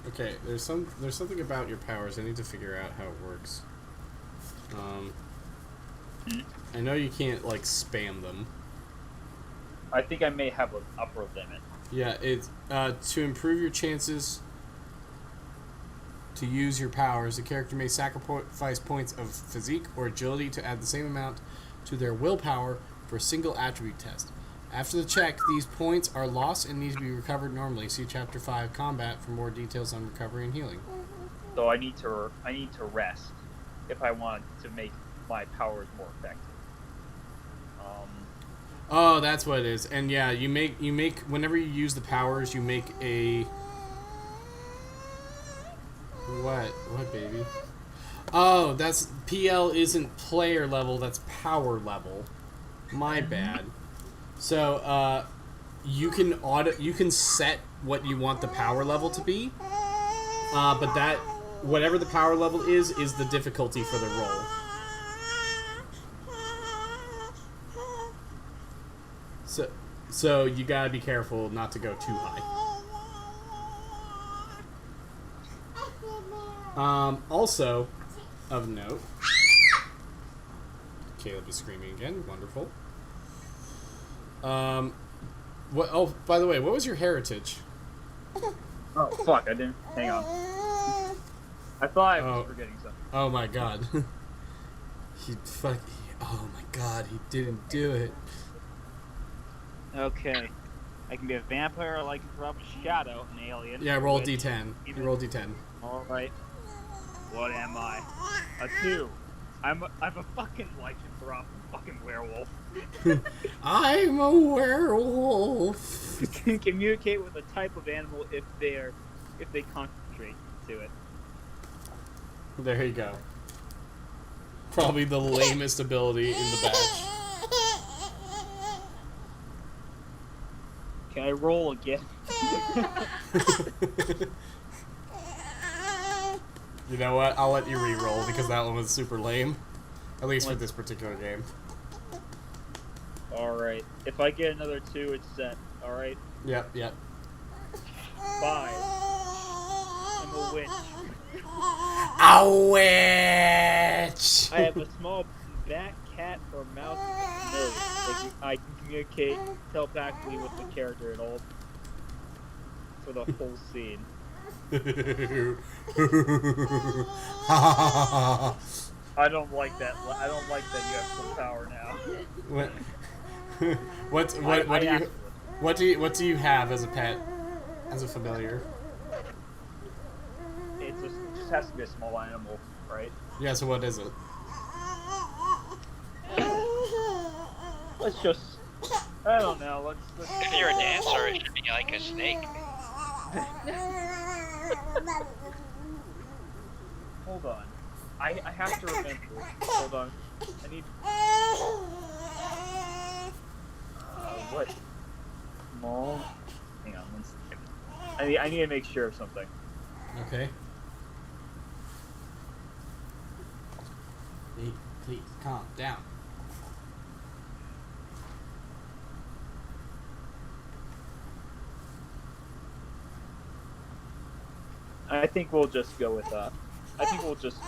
Speaker 1: Okay, there's something about your powers. I need to figure out how it works. I know you can't like spam them.
Speaker 2: I think I may have an upper limit.
Speaker 1: Yeah, it's to improve your chances to use your powers. The character may sacrifice points of physique or agility to add the same amount to their willpower for a single attribute test. After the check, these points are lost and need to be recovered normally. See Chapter 5 Combat for more details on recovery and healing.
Speaker 2: So I need to rest if I want to make my powers more effective.
Speaker 1: Oh, that's what it is. And yeah, you make whenever you use the powers, you make a what baby? Oh, that's PL isn't player level, that's power level. My bad. So, you can set what you want the power level to be. But that whatever the power level is the difficulty for the roll. So you gotta be careful not to go too high. Also, of note, Caleb is screaming again. Wonderful. What? Oh, by the way, what was your heritage?
Speaker 2: Oh fuck! I didn't. Hang on. I thought I was
Speaker 1: Oh.
Speaker 2: forgetting something.
Speaker 1: Oh my god. Oh my god, he didn't do it.
Speaker 2: Okay. I can be a vampire, or I can drop a shadow, an alien.
Speaker 1: Yeah, roll
Speaker 2: which-
Speaker 1: D10. You roll D10.
Speaker 2: All right. What am I? A 2. I'm a fucking lycanthrope, fucking werewolf.
Speaker 1: I'm a werewolf.
Speaker 2: Can communicate with a type of animal if they concentrate to it.
Speaker 1: There you go. Probably the lamest ability in the batch.
Speaker 2: Can I roll again?
Speaker 1: You know what? I'll let you re-roll because that one was super lame. At least for this particular game.
Speaker 2: All right. If I get another 2, it's set. All right.
Speaker 1: Yep.
Speaker 2: 5. I'm a witch.
Speaker 1: A witch!
Speaker 2: I have a small bat, cat, or mouse familiar. I can communicate telepathically with the character at all for the whole scene. I don't like that. I don't like that you have some power now.
Speaker 1: What do you have as a pet, as a familiar?
Speaker 2: It just has to be a small animal, right?
Speaker 1: Yeah. So what is it?
Speaker 2: Let's just. I don't know. Let's
Speaker 3: If you're a dancer, it should be like a snake.
Speaker 2: Hold on. I have to remember. Hold on. I need. What? Small. Hang on. One second. I need to make sure of something.
Speaker 1: Okay. Please calm down.
Speaker 2: I think we'll just go with I think we'll just be.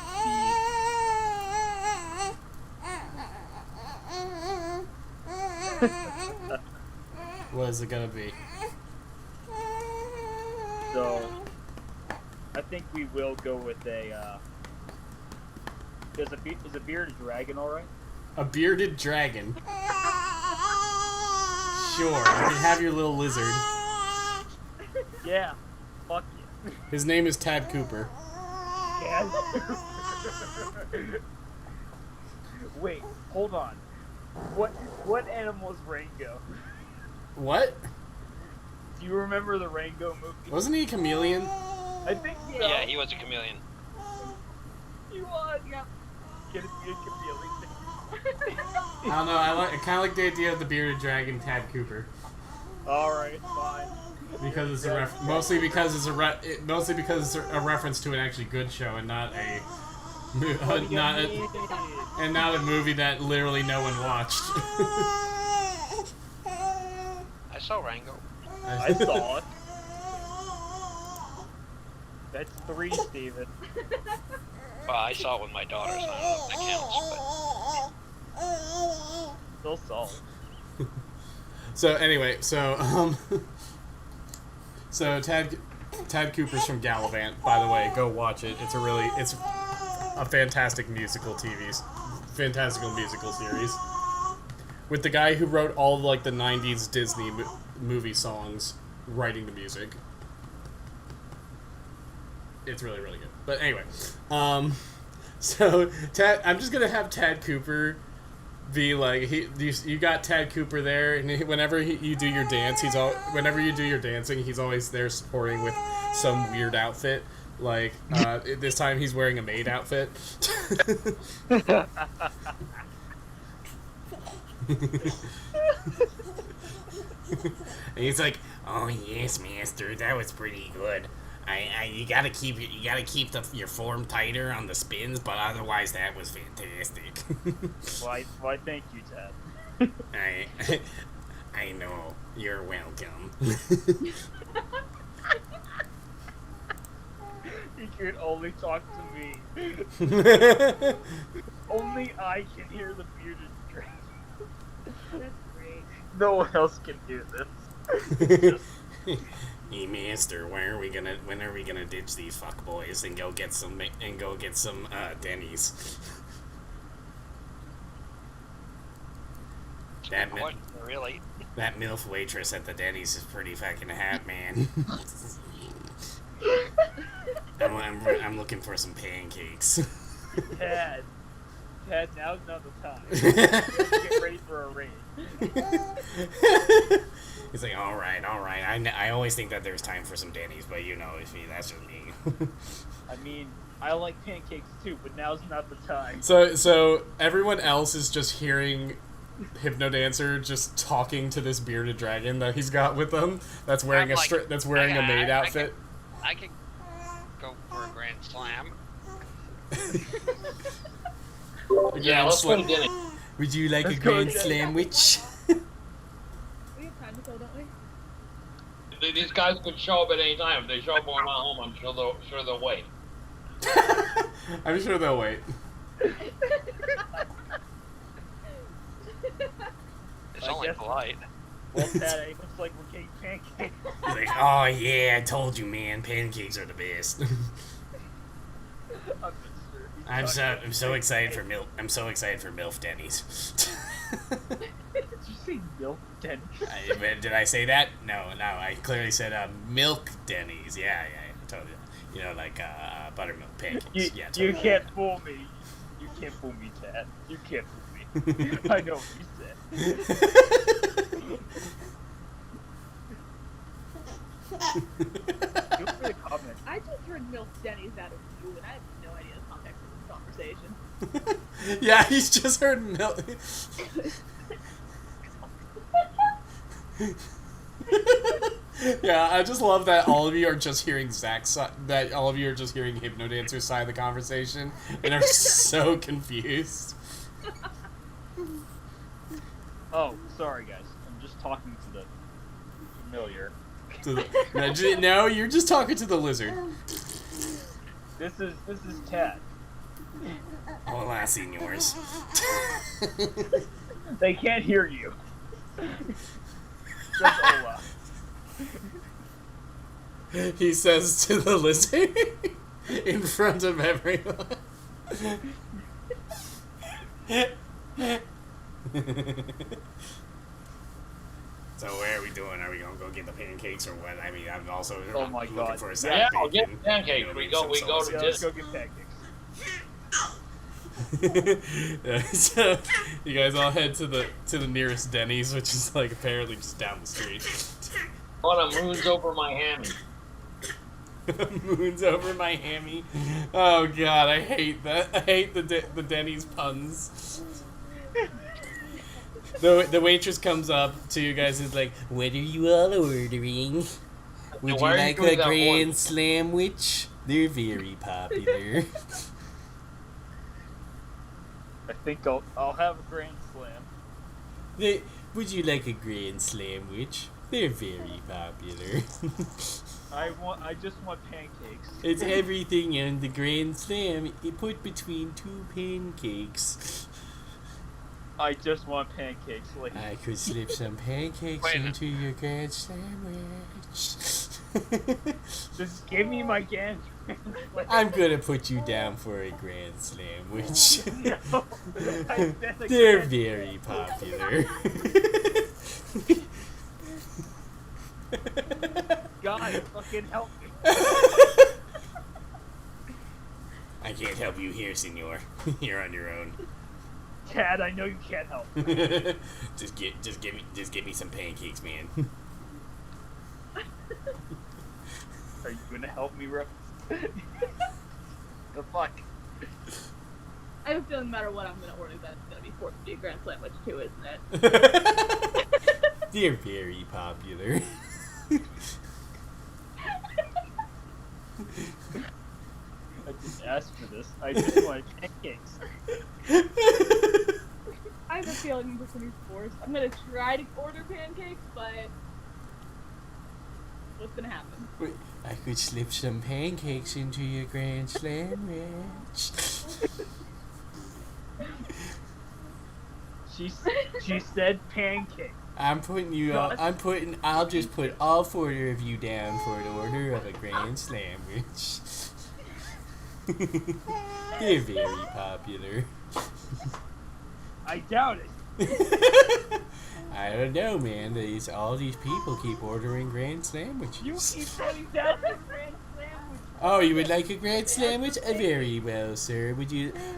Speaker 1: What is it gonna be?
Speaker 2: So, I think we will go with a. Is a bearded dragon all right?
Speaker 1: A bearded dragon. Sure, you can have your little lizard.
Speaker 2: Yeah. Fuck yeah.
Speaker 1: His name is Tad Cooper.
Speaker 2: Cat. Wait, hold on. What animal is Rango?
Speaker 1: What?
Speaker 2: Do you remember the Rango movie?
Speaker 1: Wasn't he a chameleon?
Speaker 2: I think so.
Speaker 3: Yeah, he was a chameleon.
Speaker 2: He was.
Speaker 5: Yep.
Speaker 2: Get it, be a chameleon.
Speaker 1: I don't know. I kind of like the idea of the bearded dragon, Tad Cooper,
Speaker 2: All right, fine.
Speaker 1: because it's a mostly because it's a reference to an actually good show and not a not a movie that literally no one watched.
Speaker 3: I saw Rango.
Speaker 2: I saw it. That's 3, Steven.
Speaker 3: Well, I saw it with my daughter, so I don't know if that counts.
Speaker 2: Still saw it.
Speaker 1: So anyway, so Tad Cooper's from Gallivant. By the way, go watch it. It's a fantastic musical series with the guy who wrote all like the '90s Disney movie songs, writing the music. It's really, really good. But anyway, so I'm just gonna have Tad Cooper be like you got Tad Cooper there, and whenever you do your dance, whenever you do your dancing, he's always there supporting with some weird outfit. Like this time, he's wearing a maid outfit. And he's like, "Oh yes, master, that was pretty good. You gotta keep your form tighter on the spins, but otherwise that was fantastic."
Speaker 2: Why, thank you, Ted.
Speaker 1: I know. You're welcome.
Speaker 2: You can only talk to me. Only I can hear the bearded dragon.
Speaker 5: That's great.
Speaker 2: No one else can hear this.
Speaker 1: Hey master, when are we gonna ditch these fuckboys and go get some Denny's?
Speaker 3: Really?
Speaker 1: That MILF waitress at the Denny's is pretty fucking hot, man. I'm looking for some pancakes.
Speaker 2: Ted, now's not the time. Get ready for a raid.
Speaker 1: He's like, all right. I always think that there's time for some Denny's, but that's just me.
Speaker 2: I mean, I like pancakes too, but now's not the time.
Speaker 1: So everyone else is just hearing Hypnodancer just talking to this bearded dragon that he's got with him. That's wearing a maid outfit.
Speaker 3: I could go for a grand slam.
Speaker 4: Yeah, let's go to Denny.
Speaker 1: Would you like
Speaker 2: Let's
Speaker 1: a
Speaker 2: go
Speaker 1: grand
Speaker 2: to
Speaker 1: sandwich?
Speaker 5: We have time to kill, don't we?
Speaker 4: These guys could show up at any time. If they show up when I'm not home, I'm sure they'll wait.
Speaker 1: I'm sure they'll wait.
Speaker 3: It's only polite.
Speaker 2: Well, Ted, it looks like we're getting pancakes.
Speaker 1: He's like, oh yeah, I told you, man, pancakes are the best. I'm so excited for milk. I'm so excited for MILF Denny's.
Speaker 2: Did you say milk Denny's?
Speaker 1: Did I say that? No. I clearly said milk Denny's. Yeah. I told you. Like buttermilk pancakes.
Speaker 2: You can't fool me. You can't fool me, Ted. You can't fool me. I know what you said. Feel free to comment.
Speaker 5: I just heard Milk Denny's out of you, and I have no idea the context of this conversation.
Speaker 1: Yeah, he's just heard milk. Yeah, I just love that all of you are just hearing Hypnodancer's side of the conversation and are so confused.
Speaker 2: Oh, sorry guys. I'm just talking to the familiar.
Speaker 1: No, you're just talking to the lizard.
Speaker 2: This is Ted.
Speaker 1: Hola, senors.
Speaker 2: They can't hear you. Just hola.
Speaker 1: He says to the lizard in front of everyone. So where are we doing? Are we gonna go get the pancakes or what? I mean, I'm also
Speaker 2: Oh my
Speaker 1: looking
Speaker 2: God.
Speaker 1: for a
Speaker 2: Yeah,
Speaker 1: side
Speaker 4: I'll get
Speaker 1: bacon,
Speaker 4: pancakes.
Speaker 1: you know,
Speaker 4: We
Speaker 1: maybe
Speaker 4: go-
Speaker 1: some
Speaker 4: we go
Speaker 1: sausage.
Speaker 2: Yeah, let's go get pancakes.
Speaker 1: Yeah, so you guys all head to the nearest Denny's, which is like apparently just down the street.
Speaker 4: On a moon's over my hammy.
Speaker 1: Moon's over my hammy. Oh god, I hate that. I hate the Denny's puns. The waitress comes up to you guys and is like, "What are you all ordering? Would you
Speaker 4: Why are you
Speaker 1: like
Speaker 4: doing
Speaker 1: a
Speaker 4: that
Speaker 1: grand
Speaker 4: voice?
Speaker 1: sandwich? They're very popular."
Speaker 2: I think I'll have a grand slam.
Speaker 1: Would you like a grand sandwich? They're very popular.
Speaker 2: I just want pancakes.
Speaker 1: It's everything in the grand slam. You put between two pancakes.
Speaker 2: I just want pancakes. Like
Speaker 1: I could slip some pancakes
Speaker 3: Wait a
Speaker 1: into your grand sandwich.
Speaker 2: just give me my grand.
Speaker 1: I'm gonna put you down for a grand sandwich.
Speaker 2: No, I said a
Speaker 1: They're
Speaker 2: grand-
Speaker 1: very popular.
Speaker 2: God, fucking help me.
Speaker 1: I can't help you here, senor. You're on your own.
Speaker 2: Chad, I know you can't help.
Speaker 1: just give me some pancakes, man.
Speaker 2: Are you gonna help me, bro? The fuck?
Speaker 5: I have a feeling no matter what I'm gonna order, that's gonna be forced to be a grand sandwich too, isn't it?
Speaker 1: They're very popular.
Speaker 2: I just asked for this. I just want pancakes.
Speaker 5: I have a feeling this will be forced. I'm gonna try to order pancakes, but what's gonna happen?
Speaker 1: Wait, I could slip some pancakes into your grand sandwich.
Speaker 2: She said pancake.
Speaker 1: I'll just put all four of you down for an order of a grand sandwich. They're very popular.
Speaker 2: I doubt it.
Speaker 1: I don't know, man. All these people keep ordering grand sandwiches.
Speaker 2: You keep putting down the grand sandwich.
Speaker 1: Oh, you would like a grand sandwich? Very well, sir.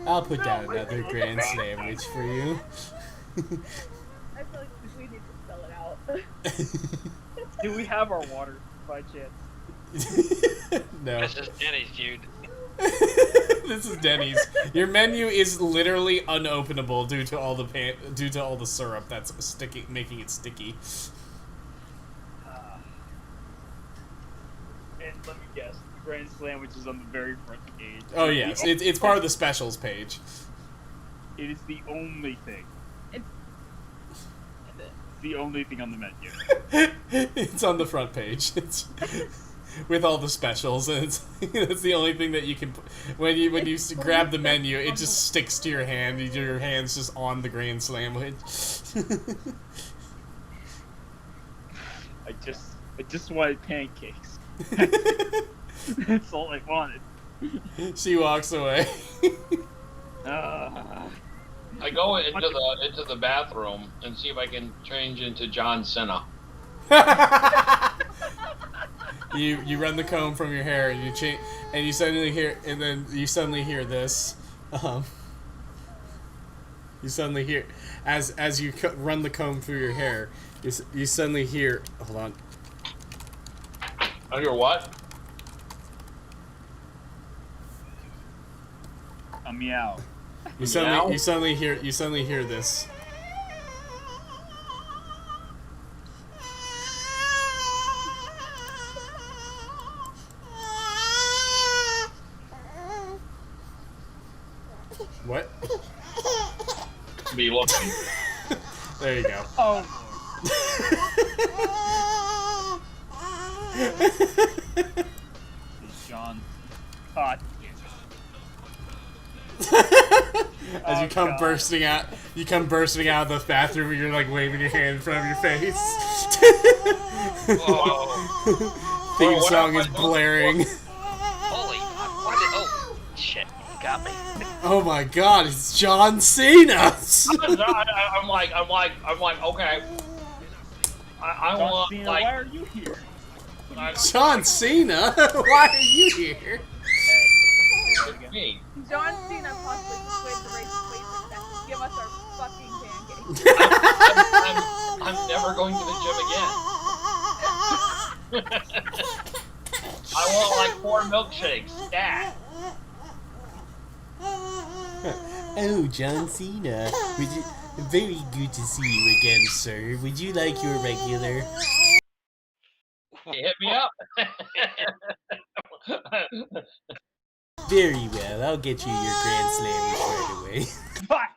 Speaker 1: I'll put down another grand sandwich for you.
Speaker 5: I feel like we need to spell it out.
Speaker 2: Do we have our water by chance?
Speaker 1: No.
Speaker 3: This is Denny's, dude.
Speaker 1: This is Denny's. Your menu is literally unopenable due to all the syrup that's making it sticky.
Speaker 2: And let me guess, the grand sandwich is on the very front page.
Speaker 1: Oh yes, it's part of the specials page.
Speaker 2: It is the only thing.
Speaker 5: It's
Speaker 2: The only thing on the menu.
Speaker 1: It's on the front page. It's with all the specials, and it's the only thing that you can. When you grab the menu, it just sticks to your hand. Your hand's just on the grand sandwich.
Speaker 2: I just wanted pancakes. That's all I wanted.
Speaker 1: She walks away.
Speaker 4: I go into the bathroom and see if I can change into John Cena.
Speaker 1: You run the comb from your hair and you suddenly hear this. You suddenly hear as you run the comb through your hair. You suddenly hear. Hold on.
Speaker 4: I hear what?
Speaker 2: A meow.
Speaker 1: You suddenly hear this. What?
Speaker 4: Be looking.
Speaker 1: There you go.
Speaker 2: Oh Lord. John. God.
Speaker 1: As you come
Speaker 2: God.
Speaker 1: bursting out of the bathroom and you're like waving your hand in front of your face.
Speaker 4: Oh.
Speaker 1: Theme
Speaker 4: What
Speaker 1: song
Speaker 4: am
Speaker 1: is
Speaker 4: I-
Speaker 1: blaring.
Speaker 3: Holy, what did? Oh, shit, you got me.
Speaker 1: Oh my god, it's John Cena!
Speaker 4: I'm like, okay. I
Speaker 2: John
Speaker 4: want
Speaker 2: Cena,
Speaker 4: like
Speaker 2: why are you here?
Speaker 1: John Cena? Why are you here?
Speaker 2: Hey, say that again.
Speaker 4: me.
Speaker 5: John Cena possibly persuaded the racist waitress to give us our fucking pancakes.
Speaker 4: I'm never going to the gym again. I want like 4 milkshakes. Stat.
Speaker 1: Oh, John Cena. Very good to see you again, sir. Would you like your regular?
Speaker 4: You hit me up.
Speaker 1: Very well. I'll get you your Grand Slammers right away.
Speaker 2: Fuck!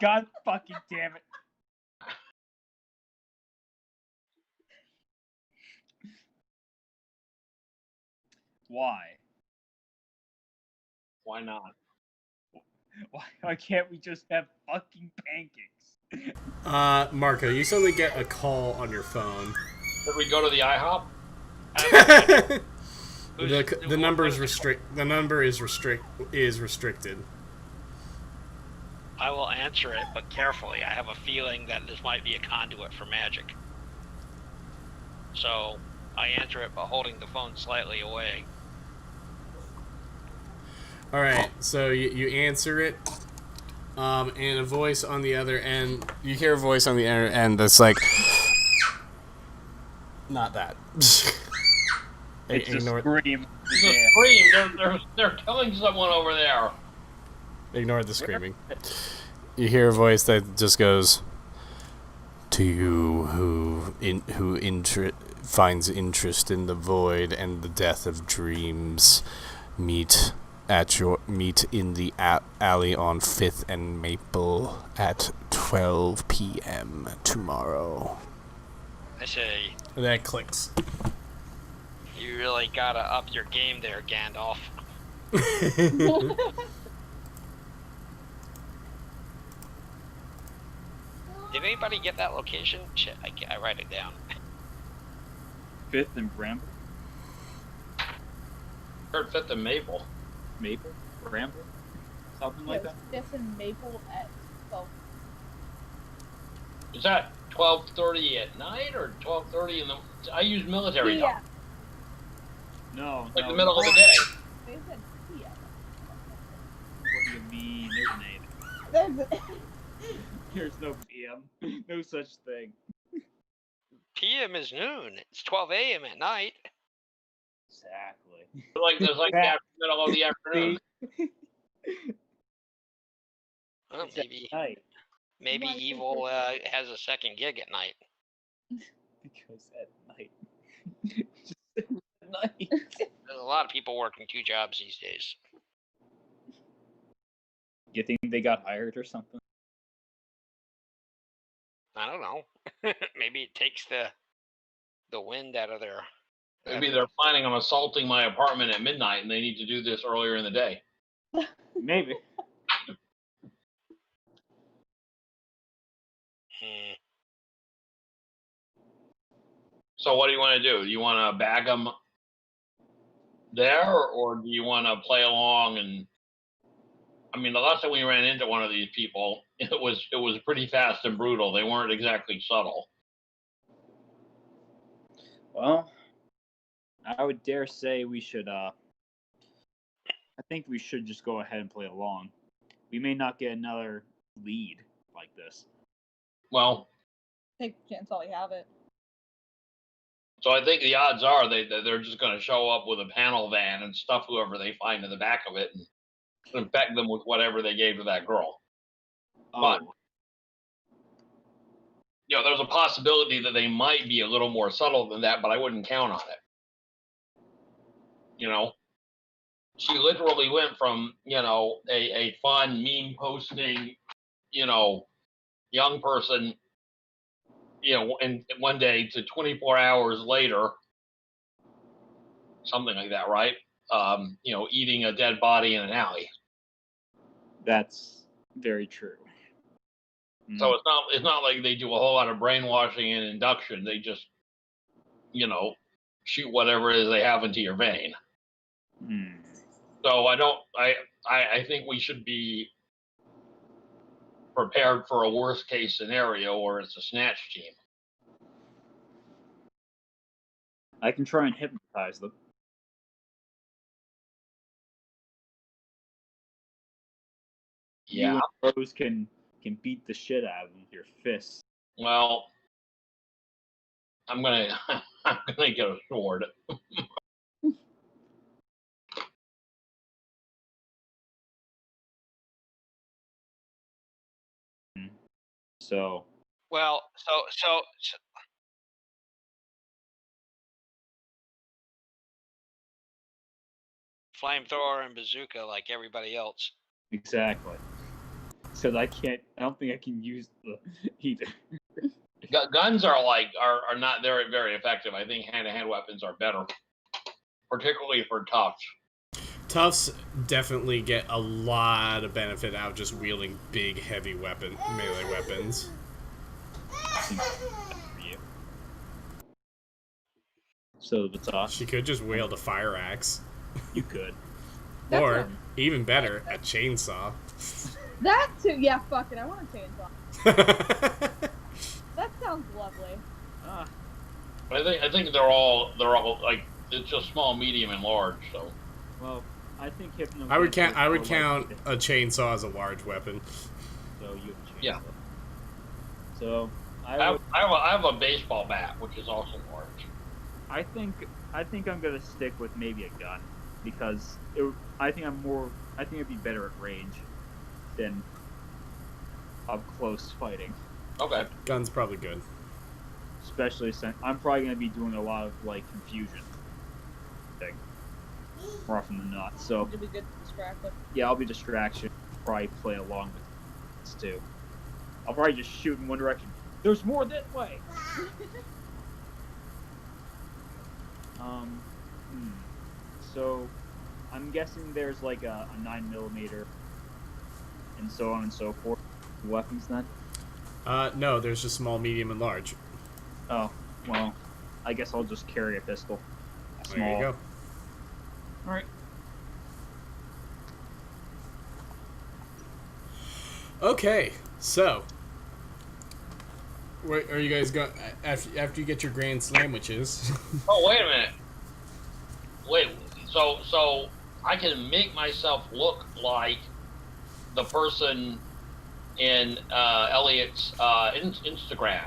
Speaker 2: God fucking damn it. Why?
Speaker 4: Why not?
Speaker 2: Why can't we just have fucking pancakes?
Speaker 1: Marco, you suddenly get a call on your phone.
Speaker 4: Should we go to the IHOP?
Speaker 1: The number is restricted.
Speaker 3: I will answer it, but carefully. I have a feeling that this might be a conduit for magic. So I answer it by holding the phone slightly away.
Speaker 1: All right, so you answer it, and a voice on the other end. You hear a voice on the other end that's like, not that.
Speaker 2: It's a
Speaker 1: Ignore,
Speaker 2: scream.
Speaker 4: It's a
Speaker 2: Yeah.
Speaker 4: scream. They're killing someone over there.
Speaker 1: ignore the screaming. You hear a voice that just goes, "To you who finds interest in the void and the death of dreams, meet in the alley on 5th and Maple at 12 p.m. tomorrow."
Speaker 3: I say,
Speaker 1: And that clicks.
Speaker 3: you really gotta up your game there, Gandalf. Did anybody get that location? Shit, I write it down.
Speaker 2: 5th and Bramble?
Speaker 4: Heard 5th and Maple.
Speaker 2: Maple? Bramble? Something like that?
Speaker 5: Fifth and Maple at 12.
Speaker 4: Is that 12:30 at night or 12:30 in the? I use military
Speaker 5: Yeah.
Speaker 4: time.
Speaker 2: No.
Speaker 4: Like
Speaker 2: no,
Speaker 4: the middle of the
Speaker 2: no.
Speaker 4: day.
Speaker 5: They said PM.
Speaker 2: What do you mean? There's no PM. No such thing.
Speaker 3: PM is noon. It's 12 a.m. at night.
Speaker 2: Exactly.
Speaker 4: There's like the middle of the afternoon.
Speaker 3: Well,
Speaker 2: It's at night.
Speaker 3: maybe
Speaker 5: Why
Speaker 3: Evil has a second gig at night.
Speaker 2: Because at night. Just at night.
Speaker 3: There's a lot of people working 2 jobs these days.
Speaker 2: You think they got hired or something?
Speaker 3: I don't know. Maybe it takes the wind out of their.
Speaker 4: Maybe they're planning on assaulting my apartment at midnight, and they need to do this earlier in the day.
Speaker 2: Maybe.
Speaker 4: So what do you want to do? Do you want to bag them there, or do you want to play along? And I mean, the last time we ran into one of these people, it was pretty fast and brutal. They weren't exactly subtle.
Speaker 2: Well, I would dare say we should, I think we should just go ahead and play along. We may not get another lead like this.
Speaker 4: Well,
Speaker 5: Take the chance while you have it.
Speaker 4: so I think the odds are they're just going to show up with a panel van and stuff whoever they find in the back of it and infect them with whatever they gave to that girl. But there's a possibility that they might be a little more subtle than that, but I wouldn't count on it. She literally went from, a fun meme posting, young person, and one day to 24 hours later, something like that, right? Eating a dead body in an alley.
Speaker 2: That's very true.
Speaker 4: So it's not like they do a whole lot of brainwashing and induction. They just, shoot whatever it is they have into your vein. So I think we should be prepared for a worst case scenario, or it's a snatch team.
Speaker 2: I can try and hypnotize them.
Speaker 4: Yeah.
Speaker 2: You and Rose can beat the shit out of them with your fists.
Speaker 4: Well, I'm gonna get a sword.
Speaker 2: So
Speaker 3: Well, so flamethrower and bazooka like everybody else.
Speaker 2: exactly. Because I don't think I can use the either.
Speaker 4: Guns are not very very effective. I think hand-to-hand weapons are better, particularly for toughs.
Speaker 1: Toughs definitely get a lot of benefit out of just wielding big, heavy melee weapons.
Speaker 2: So the toss.
Speaker 1: She could just wield a fire axe.
Speaker 2: You could.
Speaker 1: Or, even better, a chainsaw.
Speaker 5: That too. Yeah, fuck it. I want a chainsaw. That sounds lovely.
Speaker 4: I think they're all like, it's just small, medium, and large. So.
Speaker 2: Well, I think hypno.
Speaker 1: I would count a chainsaw as a large weapon.
Speaker 2: So you have a chainsaw.
Speaker 4: Yeah.
Speaker 2: So
Speaker 4: I have a baseball bat, which is also large.
Speaker 2: I think I'm gonna stick with maybe a gun because I think it'd be better at range than up close fighting.
Speaker 4: Okay.
Speaker 1: Gun's probably good.
Speaker 2: Especially since I'm probably gonna be doing a lot of like confusion thing more often than not. So
Speaker 5: It'd be good to distract them.
Speaker 2: yeah, I'll be distraction. Probably play along with this too. I'll probably just shoot in one direction. There's more that way. So I'm guessing there's like a 9mm and so on and so forth. Weapons then?
Speaker 1: No, there's just small, medium, and large.
Speaker 2: Oh, well, I guess I'll just carry a pistol. Small.
Speaker 1: There you go.
Speaker 2: Alright.
Speaker 1: Okay, so where are you guys going after you get your grand sandwiches?
Speaker 4: Oh, wait a minute. Wait, so I can make myself look like the person in Elliot's Instagram.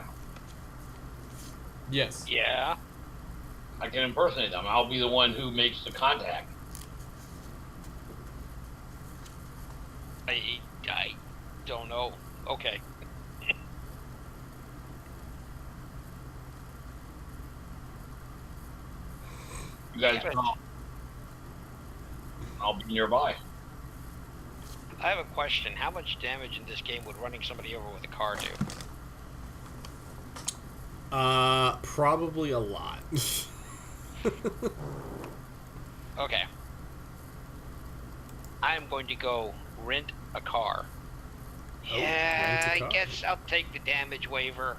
Speaker 1: Yes.
Speaker 3: Yeah.
Speaker 4: I can impersonate them. I'll be the one who makes the contact.
Speaker 3: I don't know. Okay.
Speaker 4: You guys know. I'll be nearby.
Speaker 3: I have a question. How much damage in this game would running somebody over with a car do?
Speaker 1: Probably a lot.
Speaker 3: Okay. I am going to go rent a car.
Speaker 1: Oh,
Speaker 3: Yeah,
Speaker 1: rent a car.
Speaker 3: I guess I'll take the damage waiver.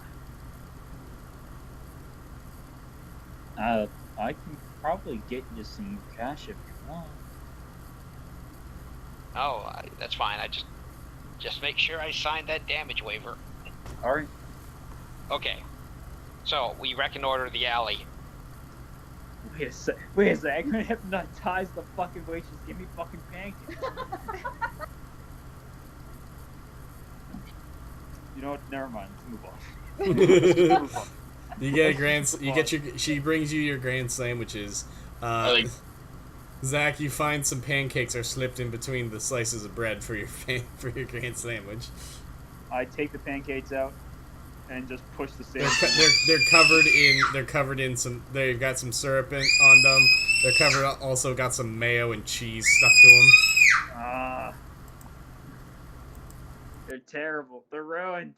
Speaker 2: I can probably get you some cash if you want.
Speaker 3: Oh, that's fine. I just make sure I sign that damage waiver.
Speaker 2: Alright.
Speaker 3: Okay. So we reconnoiter the alley.
Speaker 2: Wait a sec. I'm gonna hypnotize the fucking waitress. Give me fucking pancakes. You know what? Never mind. Let's move on.
Speaker 1: You get she brings you your grand sandwiches. Zach, you find some pancakes are slipped in between the slices of bread for your grand sandwich.
Speaker 2: I take the pancakes out and just push the sandwich.
Speaker 1: They're covered in some. They've got some syrup on them. They're also got some mayo and cheese stuck to them.
Speaker 2: Ah, they're terrible. They're ruined.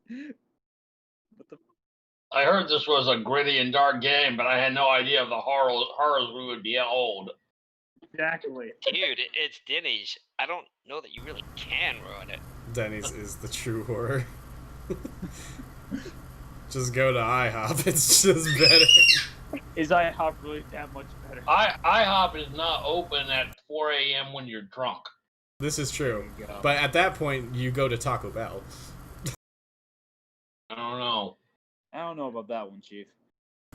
Speaker 2: What the?
Speaker 4: I heard this was a gritty and dark game, but I had no idea of the horrors we would behold.
Speaker 2: Exactly.
Speaker 3: Dude, it's Denny's. I don't know that you really can ruin it.
Speaker 1: Denny's is the true horror. Just go to IHOP. It's just better.
Speaker 2: Is IHOP really that much better?
Speaker 4: IHOP is not open at 4 a.m. when you're drunk.
Speaker 1: This is true.
Speaker 6: There you go.
Speaker 1: But at that point, you go to Taco Bell.
Speaker 4: I don't know.
Speaker 2: I don't know about that one, Chief.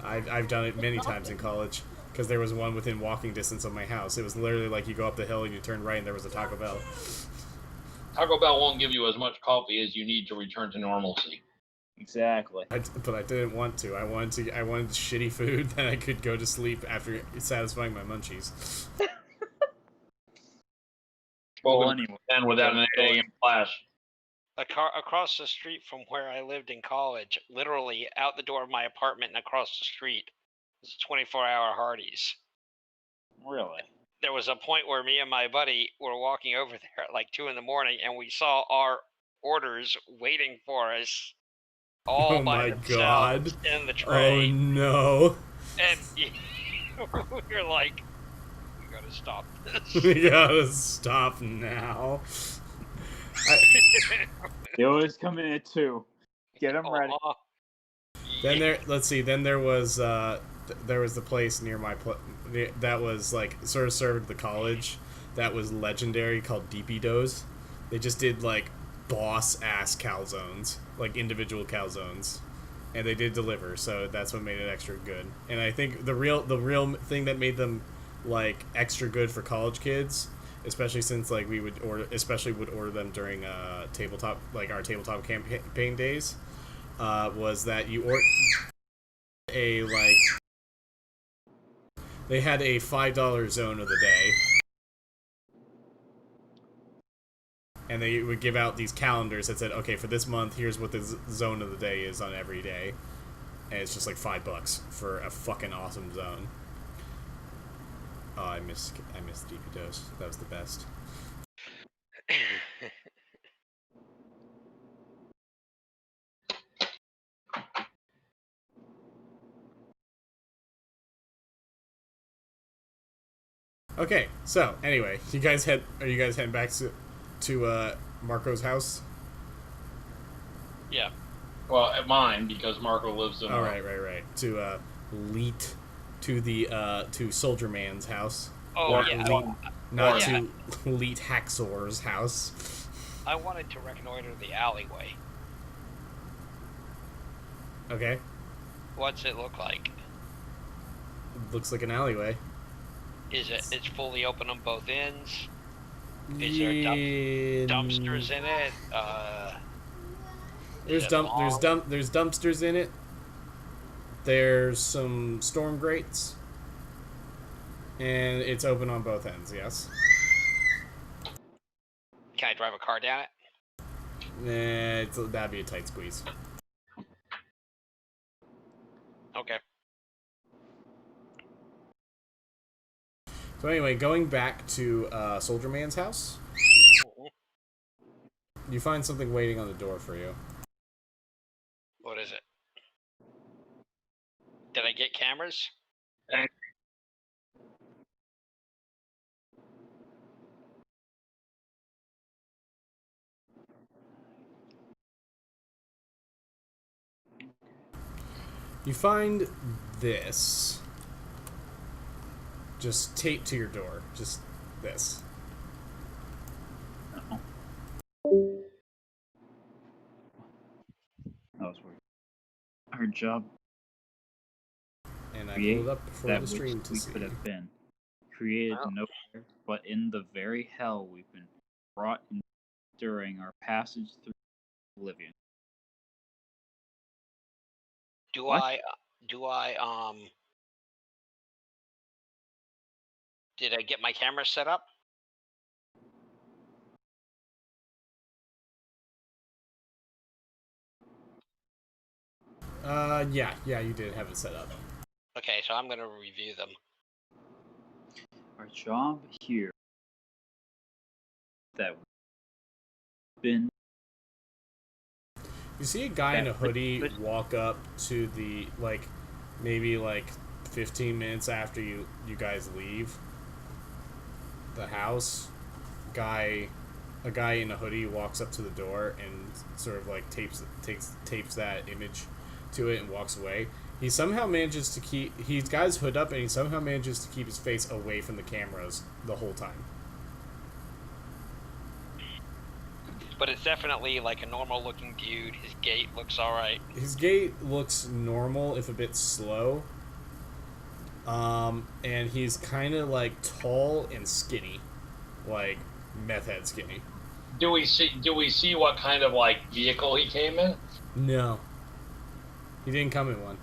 Speaker 1: I've done it many times in college because there was one within walking distance of my house. It was literally like you go up the hill and you turn right and there was a Taco Bell.
Speaker 4: Taco Bell won't give you as much coffee as you need to return to normalcy.
Speaker 2: Exactly.
Speaker 1: But I didn't want to. I wanted shitty food that I could go to sleep after satisfying my munchies.
Speaker 2: Well,
Speaker 4: Spoken
Speaker 2: anyway.
Speaker 4: and without an 8 a.m. class.
Speaker 3: Across the street from where I lived in college, literally out the door of my apartment and across the street, was a 24-hour Hardee's.
Speaker 2: Really?
Speaker 3: There was a point where me and my buddy were walking over there at like 2 in the morning, and we saw our orders waiting for us all
Speaker 1: Oh
Speaker 3: by
Speaker 1: my
Speaker 3: themselves
Speaker 1: God.
Speaker 3: in the
Speaker 1: Oh
Speaker 3: tray.
Speaker 1: no.
Speaker 3: And we were like, we gotta stop this.
Speaker 1: We gotta stop now.
Speaker 2: They always come in at 2. Get them ready.
Speaker 1: Then there was the place near my that was like sort of served the college that was legendary called DP Doughs. They just did like boss ass calzones, like individual calzones, and they did deliver, so that's what made it extra good. And I think the real thing that made them like extra good for college kids, especially since like we would order them during tabletop, like our tabletop campaign days, was that you they had a $5 zone of the day, and they would give out these calendars that said, okay, for this month, here's what the zone of the day is on every day, and it's just like $5 for a fucking awesome zone. Oh, I miss DP Dose. That was the best. Okay, so anyway, are you guys heading back to Marco's house?
Speaker 3: Yeah.
Speaker 4: Well, at mine, because Marco lives in.
Speaker 1: Oh, right. To to Soldier Man's house.
Speaker 3: Oh,
Speaker 4: Or
Speaker 3: yeah.
Speaker 1: Not
Speaker 3: Yeah.
Speaker 1: to Elite Haxor's house.
Speaker 3: I wanted to reconnoiter the alleyway.
Speaker 1: Okay,
Speaker 3: What's it look like?
Speaker 1: looks like an alleyway.
Speaker 3: It's fully open on both ends? Is there dumpsters in it?
Speaker 1: There's dumpsters in it. There's some storm grates, and it's open on both ends. Yes.
Speaker 3: Can I drive a car down it?
Speaker 1: That'd be a tight squeeze.
Speaker 3: Okay.
Speaker 1: So anyway, going back to Soldier Man's house, you find something waiting on the door for you.
Speaker 3: What is it? Did I get cameras?
Speaker 1: You find this just taped to your door. Just this.
Speaker 2: That was weird. Our job
Speaker 1: And I
Speaker 2: create
Speaker 1: pulled it up before
Speaker 2: that
Speaker 1: the stream
Speaker 2: which
Speaker 1: to
Speaker 2: we
Speaker 1: see.
Speaker 2: could have been. Created
Speaker 3: Oh.
Speaker 2: nowhere, but in the very hell we've been brought in during our passage through oblivion.
Speaker 3: Do
Speaker 2: What?
Speaker 3: Did I get my camera set up?
Speaker 1: Yeah, you did have it set up.
Speaker 3: Okay, so I'm gonna review them.
Speaker 2: Our job here that we've been
Speaker 1: You see a guy in a
Speaker 2: Yeah,
Speaker 1: hoodie
Speaker 2: but-
Speaker 1: walk up to the, like, maybe, like, 15 minutes after you guys leave the house. A guy in a hoodie walks up to the door and sort of, like, tapes that image to it and walks away. He somehow manages to he's got his hood up and he somehow manages to keep his face away from the cameras the whole time.
Speaker 3: But it's definitely like a normal-looking dude. His gait looks all right.
Speaker 1: His gait looks normal, if a bit slow. And he's kind of like tall and skinny, like meth head skinny.
Speaker 4: Do we see what kind of like vehicle he came in?
Speaker 1: No, he didn't come in one.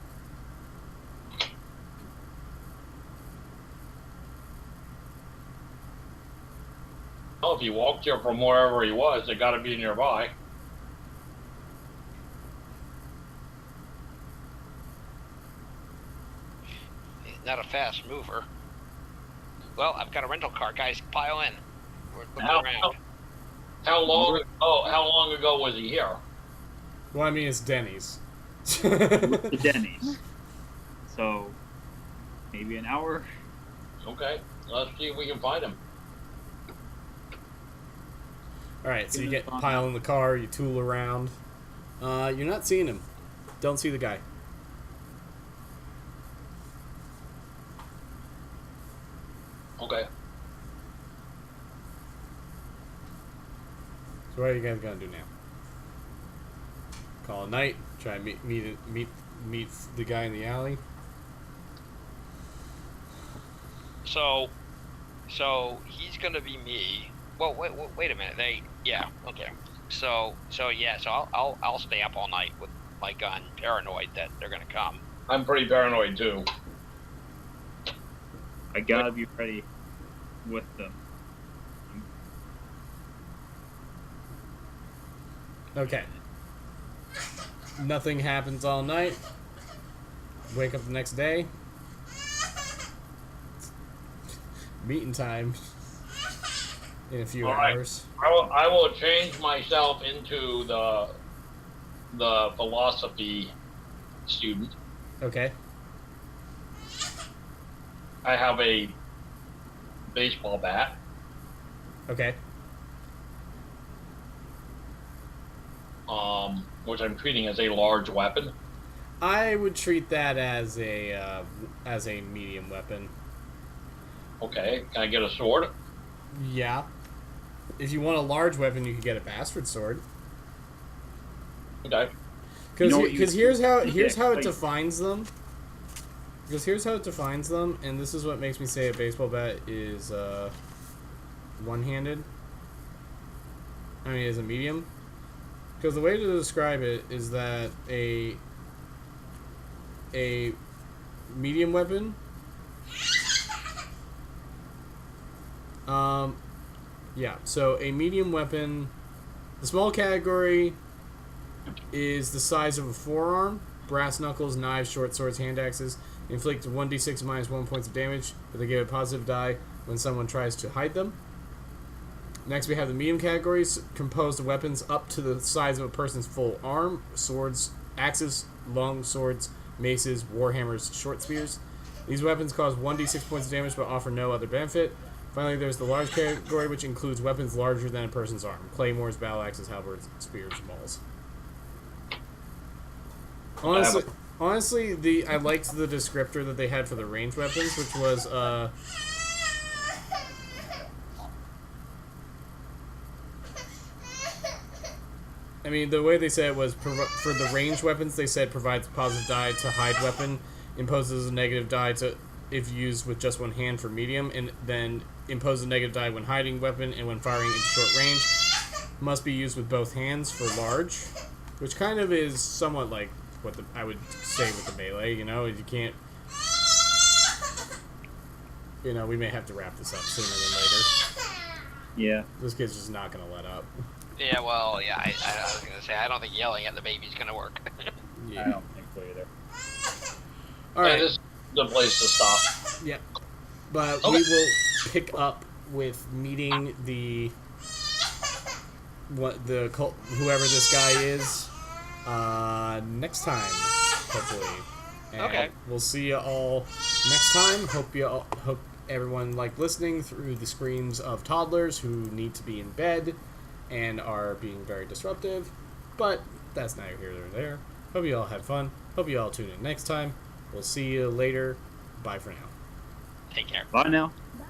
Speaker 4: Well, if he walked here from wherever he was, they got to be nearby.
Speaker 3: He's not a fast mover. Well, I've got a rental car, guys. Pile in. We're looking around.
Speaker 4: How long ago was he here?
Speaker 1: Well, I mean, it's Denny's.
Speaker 2: The Denny's. So, maybe an hour.
Speaker 4: Okay, let's see if we can find him.
Speaker 1: Alright, so you pile in the car, you tool around. You're not seeing him. Don't see the guy.
Speaker 4: Okay.
Speaker 1: So what are you guys gonna do now? Call a night? Try and meet the guy in the alley?
Speaker 3: So he's gonna be me. Well, wait a minute. Okay. So I'll stay up all night with my gun, paranoid that they're gonna come.
Speaker 4: I'm pretty paranoid too.
Speaker 2: I gotta be ready with them.
Speaker 1: Okay. Nothing happens all night. Wake up the next day. Meeting time. In a few hours.
Speaker 4: I will change myself into the philosophy student.
Speaker 1: Okay.
Speaker 4: I have a baseball bat.
Speaker 1: Okay.
Speaker 4: Which I'm treating as a large weapon.
Speaker 1: I would treat that as a medium weapon.
Speaker 4: Okay, can I get a sword?
Speaker 1: Yeah. If you want a large weapon, you could get a bastard sword.
Speaker 4: Okay.
Speaker 1: Because here's how it defines them. Because here's how it defines them, and this is what makes me say a baseball bat is one-handed. I mean, is a medium. Because the way to describe it is that a medium weapon. Yeah, so a medium weapon, the small category is the size of a forearm, brass knuckles, knives, short swords, hand axes, inflict 1d6 minus 1 points of damage, but they give a positive die when someone tries to hide them. Next we have the medium categories, composed of weapons up to the size of a person's full arm, swords, axes, long swords, maces, warhammers, short spears. These weapons cause 1d6 points of damage but offer no other benefit. Finally, there's the large category, which includes weapons larger than a person's arm. Claymores, battle axes, halberds, spears, mauls. Honestly, I liked the descriptor that they had for the ranged weapons, which was, I mean, the way they said it was, for the ranged weapons, they said provides positive die to hide weapon, imposes a negative die to if used with just one hand for medium, and then impose a negative die when hiding weapon and when firing into short range. Must be used with both hands for large, which kind of is somewhat like what I would say with the melee. You know, you can't. You know, we may have to wrap this up sooner than later.
Speaker 2: Yeah.
Speaker 1: This kid's just not gonna let up.
Speaker 3: Yeah, well, yeah, I was gonna say I don't think yelling at the baby's gonna work.
Speaker 2: I don't think so either.
Speaker 1: All right.
Speaker 4: This is the place to stop.
Speaker 1: Yep. But we will pick up with meeting whoever this guy is next time, hopefully. And
Speaker 3: okay.
Speaker 1: We'll see you all next time. Hope everyone liked listening through the screams of toddlers who need to be in bed and are being very disruptive. But that's neither here nor there. Hope you all had fun. Hope you all tune in next time. We'll see you later. Bye for now.
Speaker 3: Take care.
Speaker 2: Bye now.
Speaker 5: Bye.